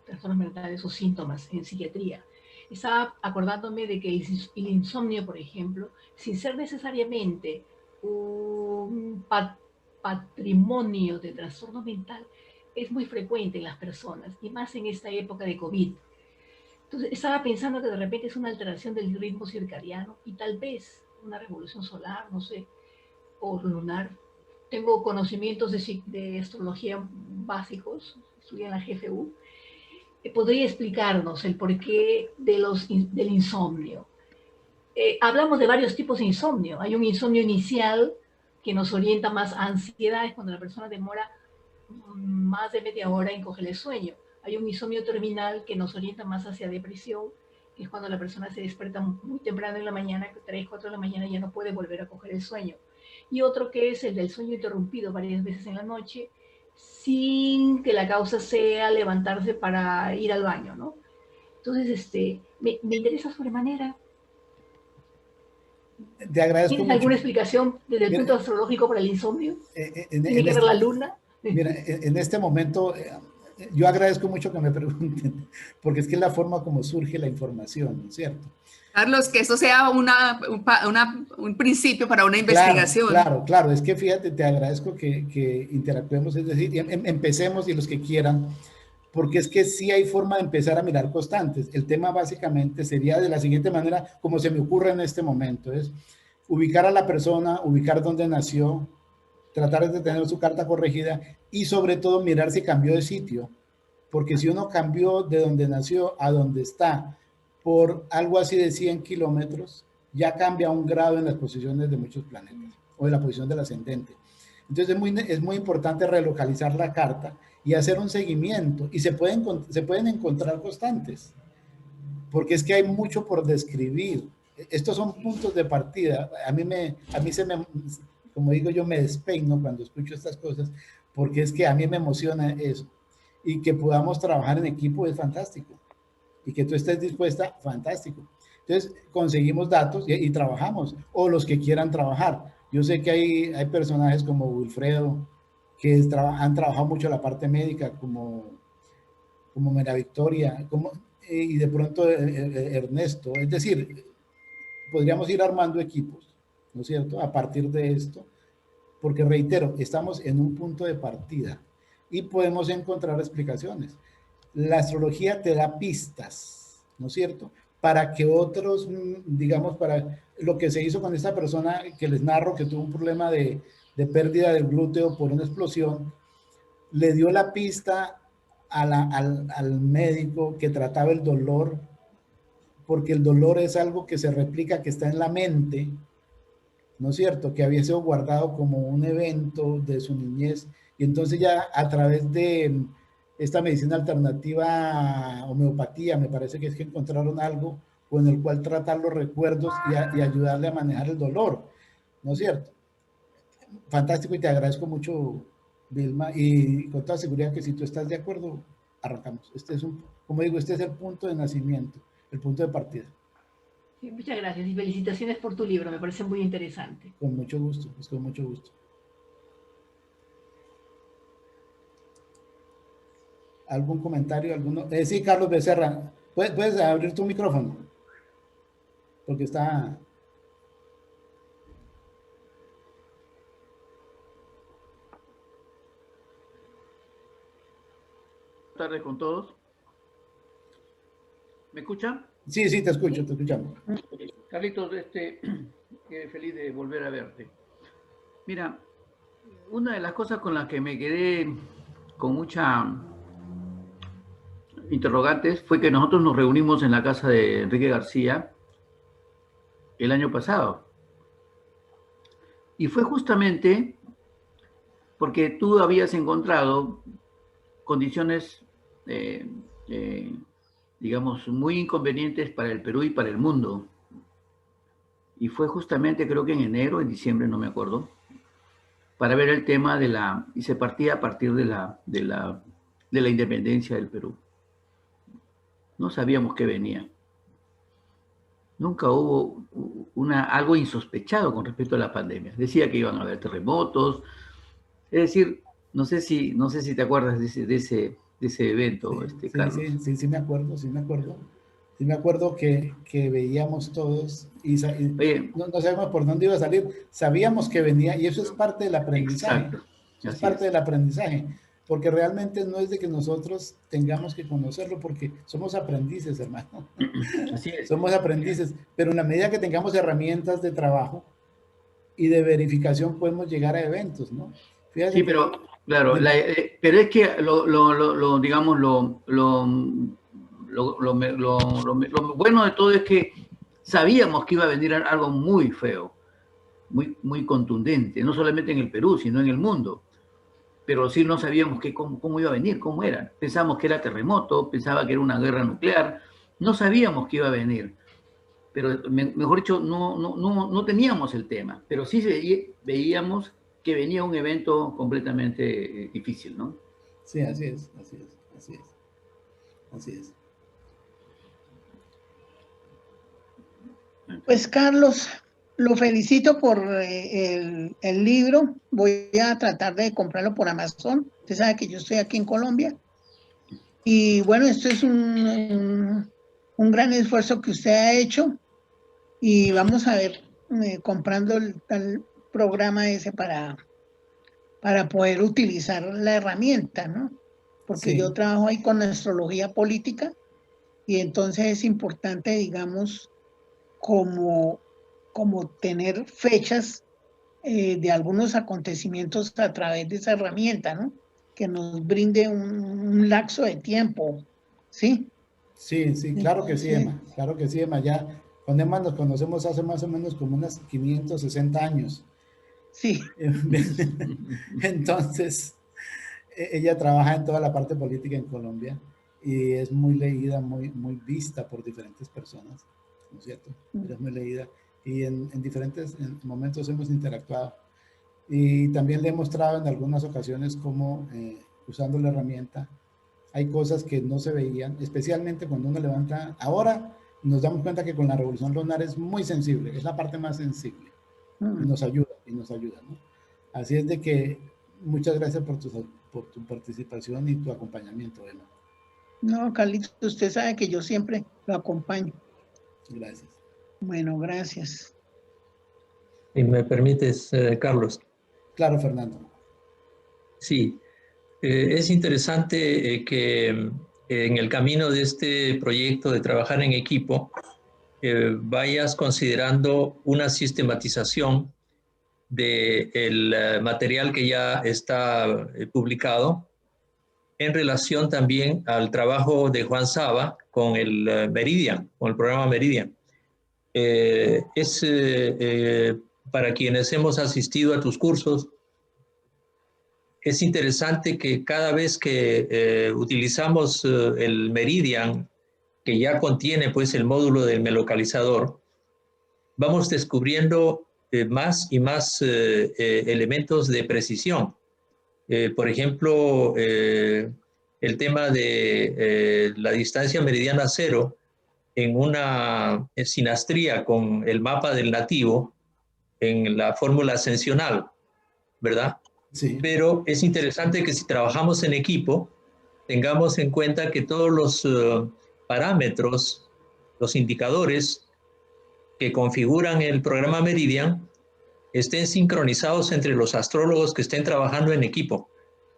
trastornos mentales o síntomas en psiquiatría? Estaba acordándome de que el insomnio, por ejemplo, sin ser necesariamente un patrimonio de trastorno mental, es muy frecuente en las personas, y más en esta época de COVID. Entonces estaba pensando que de repente es una alteración del ritmo circadiano y tal vez una revolución solar, no sé, o lunar. Tengo conocimientos de astrología básicos, estudié en la GFU. Podría explicarnos el porqué del insomnio. Hablamos de varios tipos de insomnio. Hay un insomnio inicial que nos orienta más a ansiedad, es cuando la persona demora más de media hora en coger el sueño. Hay un insomnio terminal que nos orienta más hacia depresión, que es cuando la persona se despierta muy temprano en la mañana, 3, 4 de la mañana, y ya no puede volver a coger el sueño. Y otro que es el del sueño interrumpido varias veces en la noche, sin que la causa sea levantarse para ir al baño, ¿no? Entonces, me interesa sobremanera. Te agradezco ¿Tienes mucho. alguna explicación desde el Mira, punto astrológico para el insomnio? ¿Tiene que ver este, la luna? mira, en este momento, yo agradezco mucho que me pregunten, porque es que es la forma como surge la información, ¿no es cierto? Carlos, que eso sea un principio para una Claro, investigación. claro, claro. Es que fíjate, te agradezco que interactuemos, es decir, empecemos y los que quieran, porque es que sí hay forma de empezar a mirar constantes. El tema básicamente sería de la siguiente manera, como se me ocurre en este momento, es ubicar a la persona, ubicar dónde nació, tratar de tener su carta corregida y sobre todo mirar si cambió de sitio, porque si uno cambió de donde nació a donde está por algo así de 100 kilómetros, ya cambia un grado en las posiciones de muchos planetas o de la posición del ascendente. Entonces es muy importante relocalizar la carta y hacer un seguimiento y se pueden encontrar constantes, porque es que hay mucho por describir. Estos son puntos de partida. A mí como digo yo, me despeino cuando escucho estas cosas, porque es que a mí me emociona eso. Y que podamos trabajar en equipo es fantástico. Y que tú estés dispuesta, fantástico. Entonces, conseguimos datos y trabajamos, o los que quieran trabajar. Yo sé que hay personajes como Wilfredo, que han trabajado mucho la parte médica, como Mera Victoria, y de pronto Ernesto. Es decir, podríamos ir armando equipos, ¿no es cierto?, a partir de esto, porque reitero, estamos en un punto de partida y podemos encontrar explicaciones. La astrología te da pistas, ¿no es cierto?, para que otros, digamos, para lo que se hizo con esta persona que les narro, que tuvo un problema de pérdida del glúteo por una explosión, le dio la pista al médico que trataba el dolor, porque el dolor es algo que se replica, que está en la mente, ¿no es cierto?, que había sido guardado como un evento de su niñez, y entonces ya a través de esta medicina alternativa, homeopatía, me parece que es que encontraron algo con el cual tratar los recuerdos y ayudarle a manejar el dolor, ¿no es cierto? Fantástico, y te agradezco mucho, Vilma, y con toda seguridad que si tú estás de acuerdo, arrancamos. Este es como digo, este es el punto de nacimiento, el punto de partida. Sí, muchas gracias y felicitaciones por tu libro, me parece muy interesante. Con mucho gusto, pues con mucho gusto. ¿Algún comentario? ¿Alguno? Sí, Carlos Becerra, ¿puedes abrir tu micrófono? Porque está... Buenas tardes con todos. ¿Me escuchan? Sí, sí, te escucho, te escuchamos. Carlitos, feliz de volver a verte. Mira, una de las cosas con las que me quedé con mucha interrogantes fue que nosotros nos reunimos en la casa de Enrique García el año pasado. Y fue justamente porque tú habías encontrado condiciones, digamos, muy inconvenientes para el Perú y para el mundo. Y fue justamente, creo que en enero, en diciembre, no me acuerdo, para ver el tema y se partía a partir de la independencia del Perú. No sabíamos qué venía. Nunca hubo algo insospechado con respecto a la pandemia. Decía que iban a haber terremotos. Es decir, no sé si te acuerdas de ese evento, Carlos. Sí, me acuerdo. Sí me acuerdo que veíamos todos y Oye, no sabemos por dónde iba a salir. Sabíamos que venía y eso es parte del aprendizaje. Exacto. Es parte del aprendizaje, porque realmente no es de que nosotros tengamos que conocerlo, porque somos aprendices, hermano. Así es. Somos aprendices, pero en la medida que tengamos herramientas de trabajo y de verificación podemos llegar a eventos, ¿no? Fíjate sí, pero claro, pero es que digamos, lo bueno de todo es que sabíamos que iba a venir algo muy feo, muy contundente, no solamente en el Perú, sino en el mundo. Pero sí no sabíamos cómo iba a venir, cómo era. Pensamos que era terremoto, pensaba que era una guerra nuclear, no sabíamos que iba a venir. Pero, mejor dicho, no teníamos el tema, pero sí veíamos que venía un evento completamente difícil, ¿no? Sí, así es. Pues Carlos, lo felicito por el libro. Voy a tratar de comprarlo por Amazon. Usted sabe que yo estoy aquí en Colombia. Y bueno, esto es un gran esfuerzo que usted ha hecho. Y vamos a ver, comprando el programa ese para poder utilizar la herramienta, ¿no? Porque sí. Yo trabajo ahí con astrología política y entonces es importante, digamos, como tener fechas de algunos acontecimientos a través de esa herramienta, ¿no? Que nos brinde un lapso de tiempo, ¿sí? Sí, claro que sí, Emma, claro que sí, Emma. Ya con Emma nos conocemos hace más o menos como unos 560 años. Sí. Entonces, ella trabaja en toda la parte política en Colombia y es muy leída, muy vista por diferentes personas, ¿no es cierto? Es muy leída y en diferentes momentos hemos interactuado. Y también le he mostrado en algunas ocasiones cómo, usando la herramienta, hay cosas que no se veían, especialmente cuando uno levanta. Ahora nos damos cuenta que con la revolución lunar es muy sensible, es la parte más sensible. Y nos ayuda, ¿no? Así es de que muchas gracias por tu participación y tu acompañamiento, Emma. No, Carlitos, usted sabe que yo siempre lo acompaño. Gracias. Bueno, gracias. Si me permites, Carlos. Claro, Fernando. Sí, es interesante que en el camino de este proyecto de trabajar en equipo vayas considerando una sistematización del material que ya está publicado en relación también al trabajo de Juan Saba con el Meridian, con el programa Meridian. Para quienes hemos asistido a tus cursos, es interesante que cada vez que utilizamos el Meridian, que ya contiene pues el módulo del melocalizador, vamos descubriendo más y más elementos de precisión. Por ejemplo, el tema de la distancia meridiana cero en una sinastría con el mapa del nativo en la fórmula ascensional, ¿verdad? Sí. Pero es interesante que si trabajamos en equipo, tengamos en cuenta que todos los parámetros, los indicadores que configuran el programa Meridian estén sincronizados entre los astrólogos que estén trabajando en equipo,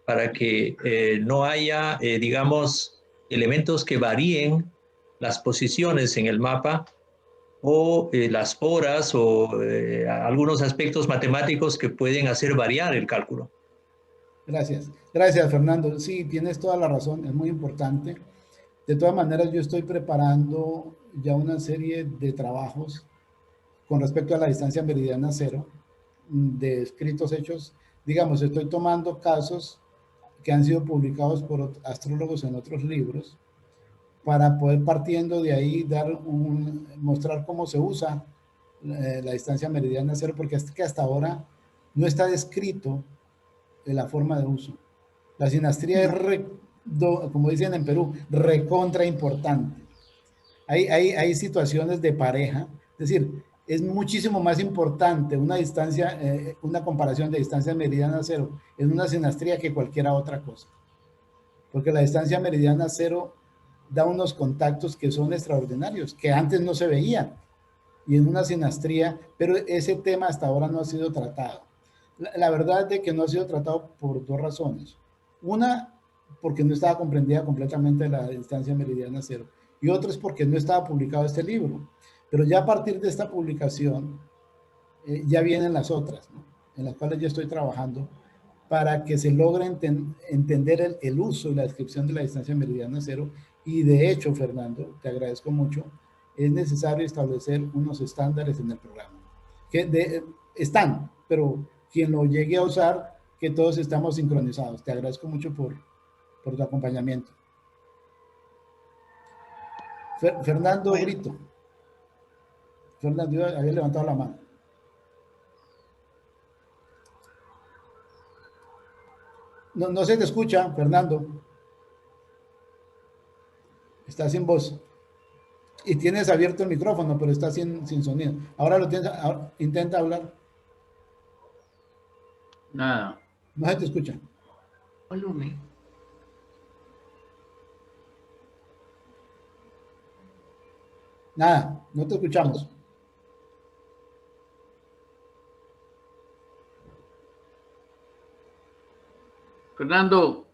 para que no haya, digamos, elementos que varíen las posiciones en el mapa o las horas o algunos aspectos matemáticos que pueden hacer variar el cálculo. Gracias. Gracias, Fernando. Sí, tienes toda la razón, es muy importante. De todas maneras, yo estoy preparando ya una serie de trabajos con respecto a la distancia meridiana cero, de escritos hechos. Digamos, estoy tomando casos que han sido publicados por astrólogos en otros libros para poder, partiendo de ahí, mostrar cómo se usa la distancia meridiana cero, porque es que hasta ahora no está descrito la forma de uso. La sinastría es, como dicen en Perú, recontra importante. Hay situaciones de pareja, es decir, es muchísimo más importante una distancia, una comparación de distancia meridiana cero en una sinastría que cualquier otra cosa. Porque la distancia meridiana cero da unos contactos que son extraordinarios, que antes no se veían, y en una sinastría, pero ese tema hasta ahora no ha sido tratado. La verdad es de que no ha sido tratado por dos razones. Una, porque no estaba comprendida completamente la distancia meridiana cero, y otra es porque no estaba publicado este libro. Pero ya a partir de esta publicación, ya vienen las otras, ¿no? En las cuales yo estoy trabajando para que se logre entender el uso y la descripción de la distancia meridiana cero. Y de hecho, Fernando, te agradezco mucho, es necesario establecer unos estándares en el programa. Que están, pero quien lo llegue a usar, que todos estamos sincronizados. Te agradezco mucho por tu acompañamiento. Fernando Brito. Fernando, yo había levantado la mano. No se te escucha, Fernando. Está sin voz. Y tienes abierto el micrófono, pero está sin sonido. Ahora lo tienes, intenta hablar. Nada. No se te escucha. Volumen. Nada, no te escuchamos. Fernando.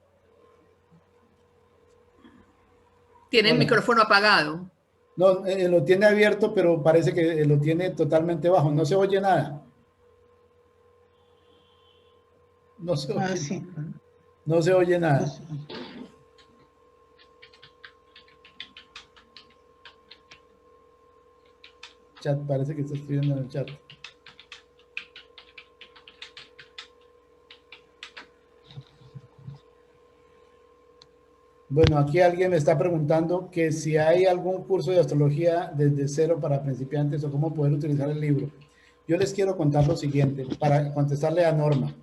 Tiene el micrófono apagado. No, lo tiene abierto, pero parece que lo tiene totalmente bajo. No se oye nada. No se oye, sí. No se oye nada. Chat, parece que está escribiendo en el chat. Bueno, aquí alguien me está preguntando que si hay algún curso de astrología desde cero para principiantes o cómo poder utilizar el libro. Yo les quiero contar lo siguiente para contestarle a Norma.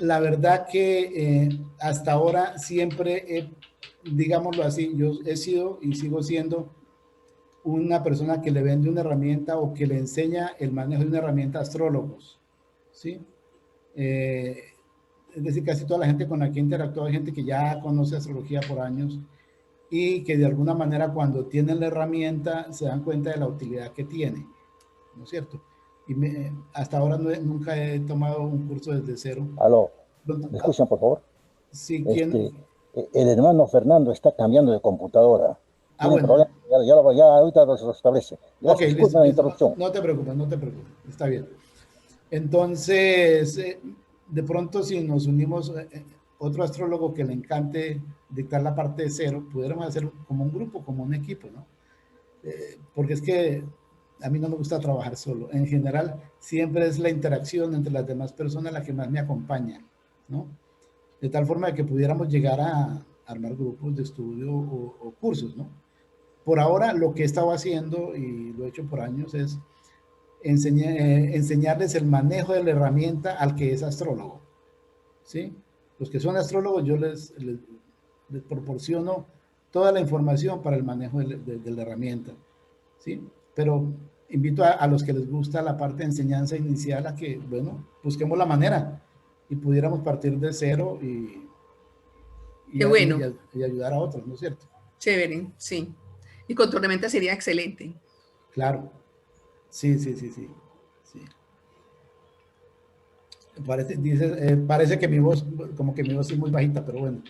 La verdad que hasta ahora siempre, digámoslo así, yo he sido y sigo siendo una persona que le vende una herramienta o que le enseña el manejo de una herramienta a astrólogos, ¿sí? Es decir, casi toda la gente con la que he interactuado es gente que ya conoce astrología por años y que de alguna manera cuando tienen la herramienta se dan cuenta de la utilidad que tiene, ¿no es cierto? Y hasta ahora nunca he tomado un curso desde cero. Aló, ¿me escuchan, por favor? Sí, ¿quién? El hermano Fernando está cambiando de computadora. Bueno. Problema? Ya ahorita lo establece. Ok, disculpa la interrupción. No te preocupes, no te preocupes. Está bien. Entonces, de pronto si nos unimos, otro astrólogo que le encante dictar la parte de cero, pudiéramos hacer como un grupo, como un equipo, ¿no? Porque es que a mí no me gusta trabajar solo. En general, siempre es la interacción entre las demás personas la que más me acompaña, ¿no? De tal forma que pudiéramos llegar a armar grupos de estudio o cursos, ¿no? Por ahora, lo que he estado haciendo, y lo he hecho por años, es enseñarles el manejo de la herramienta al que es astrólogo, ¿sí? Los que son astrólogos, yo les proporciono toda la información para el manejo de la herramienta, ¿sí? Pero invito a los que les gusta la parte de enseñanza inicial a que, bueno, busquemos la manera y pudiéramos partir de cero y ayudar a otros, ¿no es cierto? Chévere, sí. Y con tu herramienta sería excelente. Claro. Sí. Parece que mi voz, como que mi voz es muy bajita, pero bueno.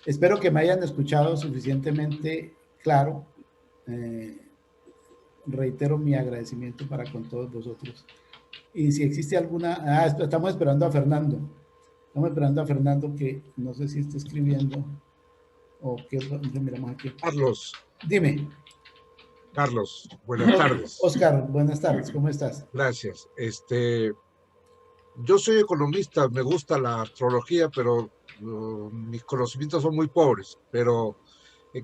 Espero que me hayan escuchado suficientemente claro. Reitero mi agradecimiento para con todos vosotros. Y si existe alguna... estamos esperando a Fernando. Estamos esperando a Fernando que no sé si está escribiendo o qué miramos aquí. Carlos. Dime. Carlos, buenas tardes. Oscar, buenas tardes, ¿cómo estás? Gracias. Yo soy economista, me gusta la astrología, pero mis conocimientos son muy pobres. Pero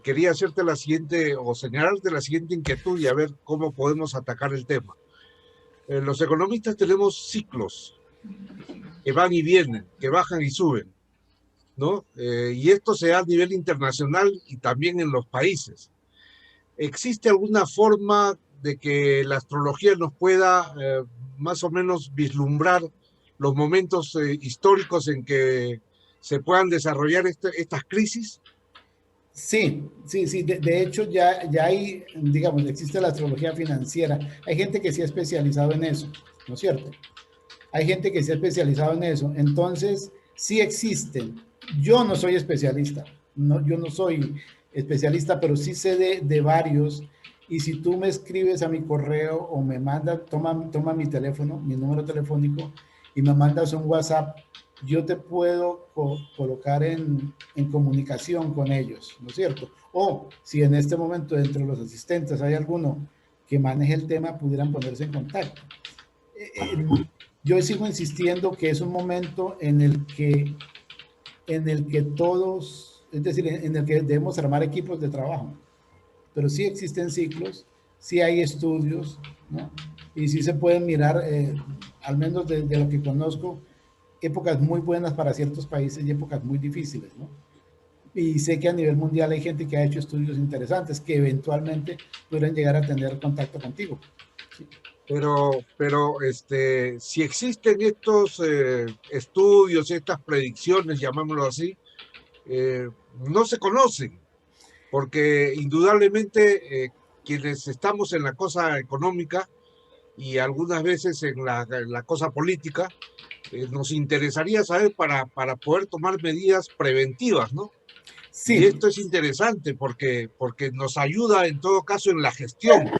quería hacerte la siguiente, o señalarte la siguiente inquietud y a ver cómo podemos atacar el tema. Los economistas tenemos ciclos que van y vienen, que bajan y suben, ¿no? Y esto se da a nivel internacional y también en los países. ¿Existe alguna forma de que la astrología nos pueda más o menos vislumbrar los momentos históricos en que se puedan desarrollar estas crisis? Sí. De hecho, ya hay, digamos, existe la astrología financiera. Hay gente que se ha especializado en eso, ¿no es cierto? Hay gente que se ha especializado en eso. Entonces, sí existen. Yo no soy especialista. Yo no soy especialista, pero sí sé de varios. Y si tú me escribes a mi correo o me mandas, toma mi teléfono, mi número telefónico, y me mandas un WhatsApp, yo te puedo colocar en comunicación con ellos, ¿no es cierto? O si en este momento entre los asistentes hay alguno que maneje el tema, pudieran ponerse en contacto. Yo sigo insistiendo que es un momento en el que todos, es decir, en el que debemos armar equipos de trabajo. Pero sí existen ciclos, sí hay estudios, ¿no? Y sí se pueden mirar, al menos de lo que conozco, épocas muy buenas para ciertos países y épocas muy difíciles, ¿no? Y sé que a nivel mundial hay gente que ha hecho estudios interesantes que eventualmente podrán llegar a tener contacto contigo. ¿Sí? Pero si existen estos estudios, estas predicciones, llamémoslo así, no se conocen, porque indudablemente quienes estamos en la cosa económica y algunas veces en la cosa política, nos interesaría saber para poder tomar medidas preventivas, ¿no? Sí. Y esto es interesante porque nos ayuda en todo caso en la gestión.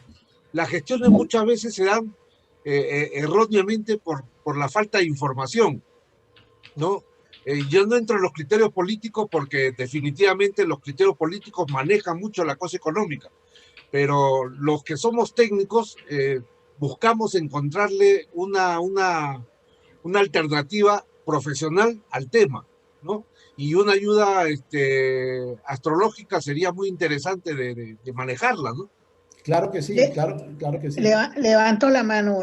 Las gestiones muchas veces se dan erróneamente por la falta de información, ¿no? Yo no entro en los criterios políticos porque definitivamente los criterios políticos manejan mucho la cosa económica, pero los que somos técnicos buscamos encontrarle una alternativa profesional al tema, ¿no? Y una ayuda astrológica sería muy interesante de manejarla, ¿no? Claro que sí, claro que sí. Levanto la mano,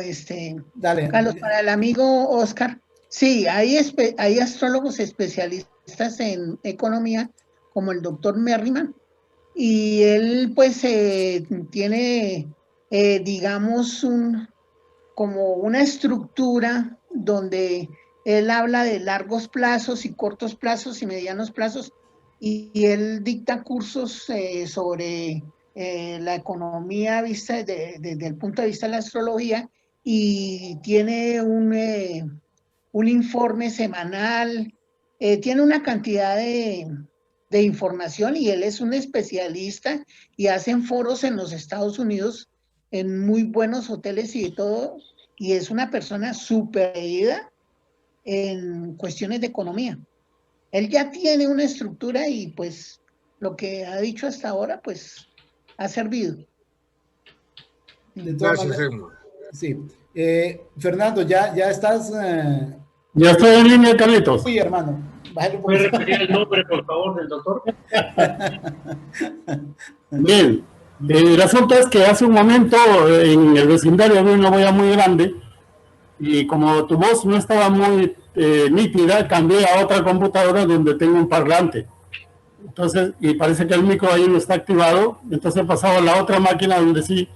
Dale. Carlos, para el amigo Oscar. Sí, hay astrólogos especialistas en economía, como el doctor Merriman, y él pues tiene, digamos, como una estructura donde él habla de largos plazos y cortos plazos y medianos plazos, y él dicta cursos sobre la economía vista desde el punto de vista de la astrología, y tiene un informe semanal, tiene una cantidad de información, y él es un especialista y hacen foros en los Estados Unidos en muy buenos hoteles y de todo, y es una persona súper leída en cuestiones de economía. Él ya tiene una estructura y pues lo que ha dicho hasta ahora pues ha servido. De todas Gracias, maneras, Edmund. sí. Fernando, ya estás... Ya estoy en línea, Carlitos. Uy, hermano, bájale un ¿Puede poquito. repetir el nombre, por favor, del doctor? Bien, el asunto es que hace un momento en el vecindario había una boya muy grande y como tu voz no estaba muy nítida, cambié a otra computadora donde tengo un parlante. Entonces, y parece que el micro ahí no está activado, entonces he pasado a la otra máquina donde sí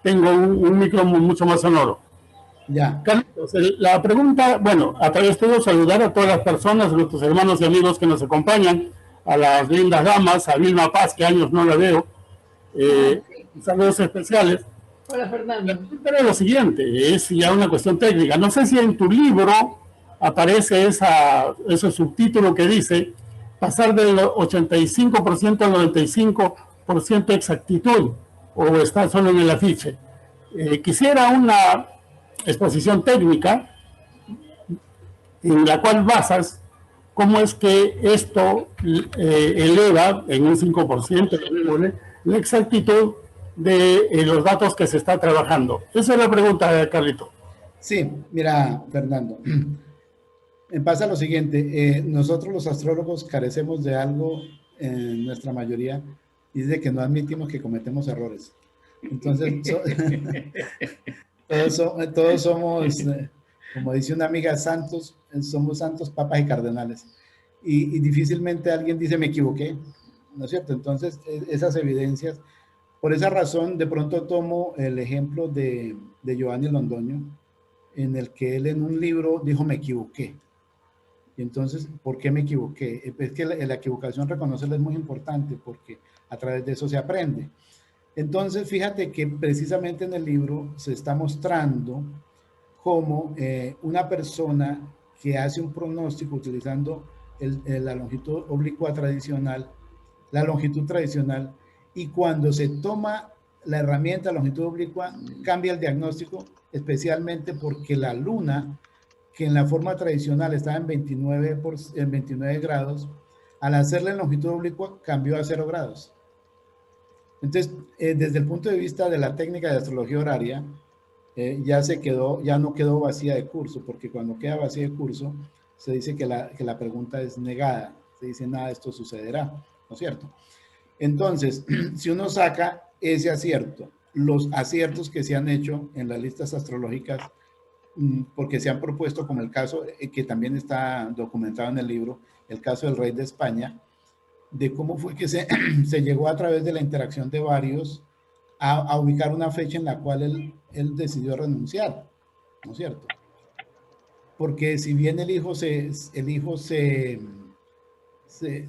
tengo un micro mucho más sonoro. Ya. Carlitos, la pregunta, bueno, a través de todo saludar a todas las personas, a nuestros hermanos y amigos que nos acompañan, a las lindas damas, a Vilma Paz, que años no la veo, saludos especiales. Hola, Fernando. Pero lo siguiente, es ya una cuestión técnica. No sé si en tu libro aparece ese subtítulo que dice pasar del 85% al 95% exactitud, o está solo en el afiche. Quisiera una exposición técnica en la cual basas cómo es que esto eleva en un 5% la exactitud de los datos que se está trabajando. Esa es la pregunta, Carlito. Sí, mira, Fernando, pasa lo siguiente, nosotros los astrólogos carecemos de algo en nuestra mayoría, y es de que no admitimos que cometemos errores. Entonces, todos somos, como dice una amiga, santos, somos santos, papas y cardenales. Y difícilmente alguien dice, me equivoqué, ¿no es cierto? Entonces, esas evidencias, por esa razón, de pronto tomo el ejemplo de Giovanni Londoño, en el que él en un libro dijo, me equivoqué. Y entonces, ¿por qué me equivoqué? Es que la equivocación, reconocerla es muy importante, porque a través de eso se aprende. Entonces, fíjate que precisamente en el libro se está mostrando cómo una persona que hace un pronóstico utilizando la longitud oblicua tradicional, la longitud tradicional, y cuando se toma la herramienta longitud oblicua, cambia el diagnóstico, especialmente porque la luna, que en la forma tradicional estaba en 29 grados, al hacerla en longitud oblicua cambió a 0 grados. Entonces, desde el punto de vista de la técnica de astrología horaria, ya no quedó vacía de curso, porque cuando queda vacía de curso, se dice que la pregunta es negada, se dice nada de esto sucederá, ¿no es cierto? Entonces, si uno saca ese acierto, los aciertos que se han hecho en las listas astrológicas, porque se han propuesto, como el caso que también está documentado en el libro, el caso del rey de España, de cómo fue que se llegó a través de la interacción de varios a ubicar una fecha en la cual él decidió renunciar, ¿no es cierto? Porque si bien el hijo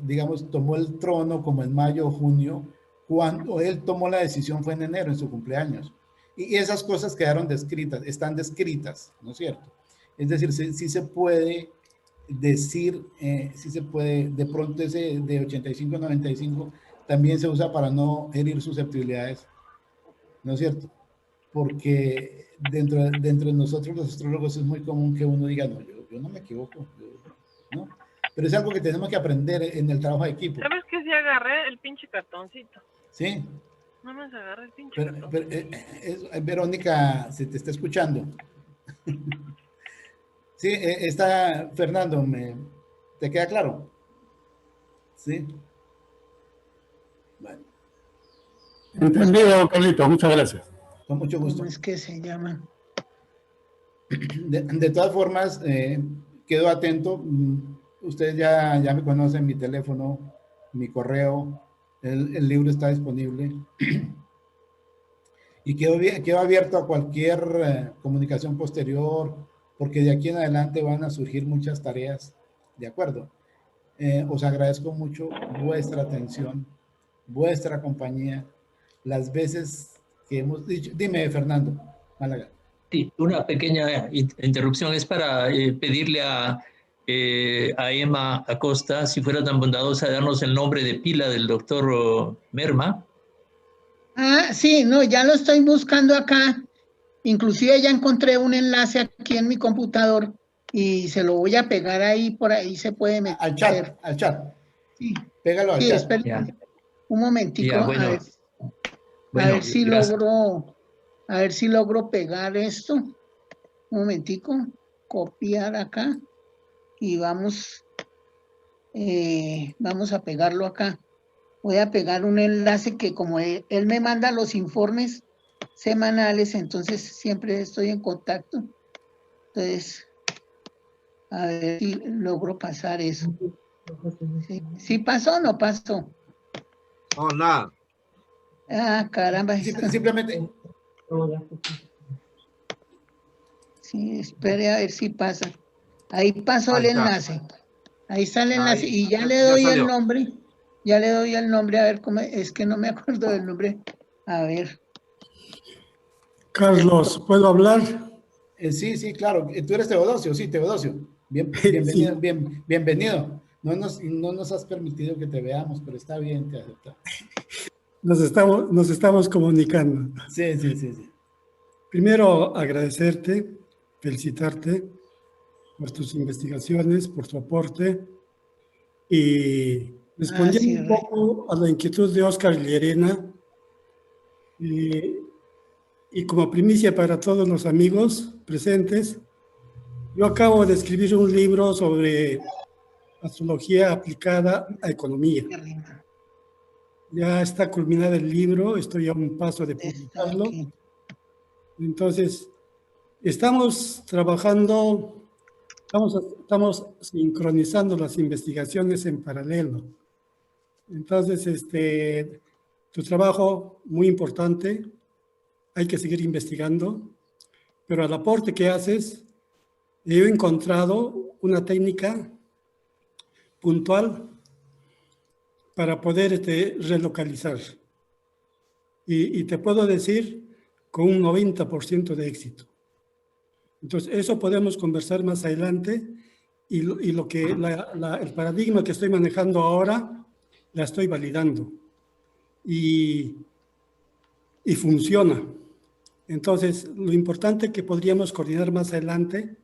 digamos, tomó el trono como en mayo o junio, cuando él tomó la decisión fue en enero, en su cumpleaños. Y esas cosas quedaron descritas, están descritas, ¿no es cierto? Es decir, sí se puede decir, sí se puede, de pronto ese de 85 a 95 también se usa para no herir susceptibilidades, ¿no es cierto? Porque dentro de nosotros los astrólogos es muy común que uno diga, no, yo no me equivoco, ¿no? Pero es algo que tenemos que aprender en el trabajo de equipo. ¿Sabes qué? Si agarré el pinche cartoncito. Sí. No me agarré el pinche cartón. Verónica, se te está escuchando. Sí, está Fernando, ¿te queda claro? Sí. Bueno. Entendido, Carlito, muchas gracias. Con mucho gusto. ¿Cómo es que se llama? De todas formas, quedo atento. Ustedes ya me conocen, mi teléfono, mi correo, El libro está disponible. Y quedo abierto a cualquier comunicación posterior, porque de aquí en adelante van a surgir muchas tareas, ¿de acuerdo? Os agradezco mucho vuestra atención, vuestra compañía, las veces que hemos dicho. Dime, Fernando Málaga. Sí, una pequeña interrupción. Es para pedirle a Emma Acosta, si fuera tan bondadosa, de darnos el nombre de pila del doctor Merma. Ah, sí, no, ya lo estoy buscando acá. Inclusive ya encontré un enlace aquí en mi computador y se lo voy a pegar ahí, por ahí se puede meter. Al chat. Sí. Pégalo al Sí, chat. espera, un momentico, Ya, bueno. a ver si logro pegar esto. Un momentico, copiar acá y vamos a pegarlo acá. Voy a pegar un enlace que como él me manda los informes semanales, entonces siempre estoy en contacto. Entonces, a ver si logro pasar eso. ¿Sí pasó o no pasó? No, nada. Ah, caramba. Simplemente. Sí, espere a ver si pasa. Ahí pasó el enlace. Ahí está el enlace. Y ya le doy el nombre. Ya le doy el nombre, a ver cómo es que no me acuerdo del nombre. A ver. Carlos, ¿puedo hablar? Sí, claro. Tú eres Teodosio, sí, Teodosio. Bienvenido, Sí. Bienvenido. No nos has permitido que te veamos, pero está bien, te aceptamos. Nos estamos comunicando. Sí. Primero, agradecerte, felicitarte por tus investigaciones, por tu aporte y respondiendo un poco a la inquietud de Oscar Llerena, y como primicia para todos los amigos presentes, yo acabo de escribir un libro sobre astrología aplicada a economía. Ya está culminado el libro, estoy a un paso de publicarlo. Entonces, estamos trabajando, estamos sincronizando las investigaciones en paralelo. Entonces, tu trabajo muy importante, hay que seguir investigando, pero al aporte que haces, yo he encontrado una técnica puntual para poder relocalizar. Y te puedo decir con un 90% de éxito. Entonces, eso podemos conversar más adelante y el paradigma que estoy manejando ahora, la estoy validando y funciona. Entonces, lo importante que podríamos coordinar más adelante,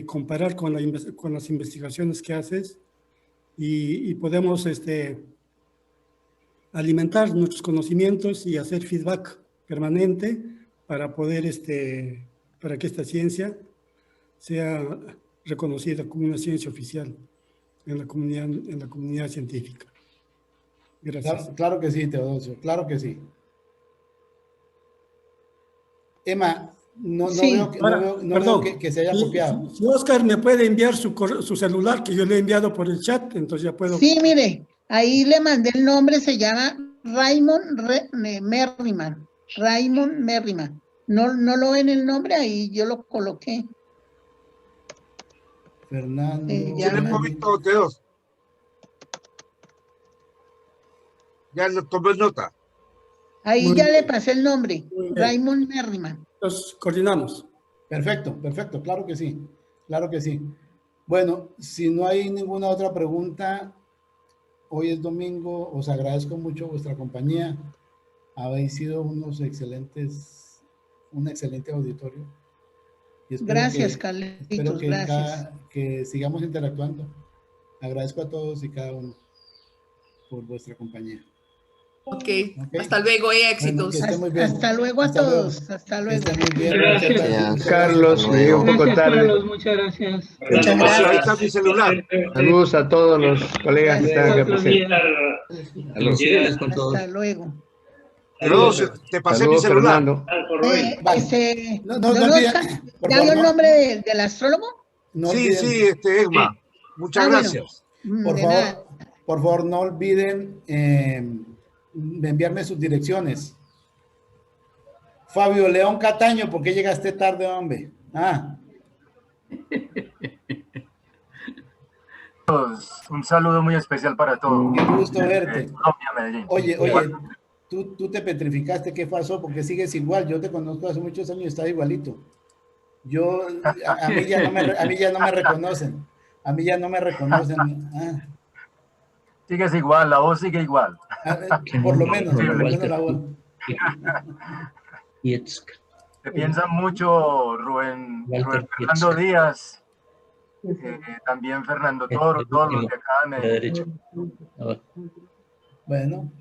comparar con las investigaciones que haces y podemos alimentar nuestros conocimientos y hacer feedback permanente para poder, para que esta ciencia sea reconocida como una ciencia oficial en la comunidad científica. Gracias. Claro que sí, Teodosio, claro que sí. Emma, no veo que se haya copiado. Si Oscar me puede enviar su celular, que yo le he enviado por el chat, entonces ya puedo. Sí, mire, ahí le mandé el nombre, se llama Raymond Merriman. Raymond Merriman. No lo ven el nombre, ahí yo lo coloqué. Fernando. Ya lo tomé nota. Ahí ya le pasé el nombre, Raymond Merriman. Entonces, coordinamos. Perfecto, claro que sí, Bueno, si no hay ninguna otra pregunta, hoy es domingo, os agradezco mucho vuestra compañía, habéis sido un excelente auditorio. Y gracias, Carlitos, espero gracias. Que sigamos interactuando. Agradezco a todos y cada uno por vuestra compañía. Ok, hasta luego y éxitos. Bueno, hasta luego a todos. Hasta luego. Gracias. Carlos, llegué un poco tarde. Carlos, muchas gracias. Ahí está mi celular. Saludos a todos los colegas que están acá presentes. Hasta luego. Te pasé mi celular. ¿Ya vio el nombre del astrólogo? Sí, Egma. Muchas gracias. por favor, no olviden enviarme sus direcciones. Fabio León Cataño, ¿por qué llegaste tarde, hombre? Un saludo muy especial para todos. Qué gusto verte. Colombia, Medellín. Oye, tú te petrificaste, ¿qué pasó? Porque sigues igual. Yo te conozco hace muchos años y estás igualito. A mí ya no me reconocen. A mí ya no me reconocen. Sigues igual, la voz sigue igual. Por lo menos la voz. Te piensan mucho, Rubén Fernando Díaz, también Fernando Toro, todos los de acá de Medellín. Bueno.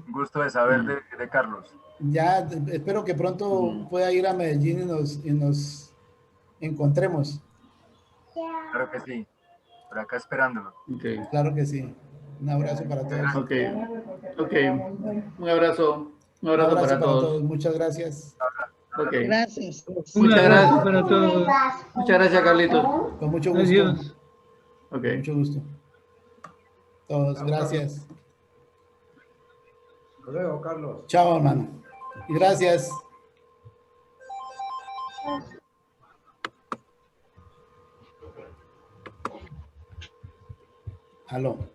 Un gusto de saber de Carlos. Ya, espero que pronto pueda ir a Medellín y nos encontremos. Claro que sí, por acá esperándolo. Claro que sí. Un abrazo para todos. Un abrazo para todos. Muchas gracias. Gracias. Muchas gracias para todos. Muchas gracias, Carlitos. Con mucho gusto. Adiós. Mucho gusto. Todos, gracias. Hasta luego, Carlos. Chao, hermano. Y gracias. Aló.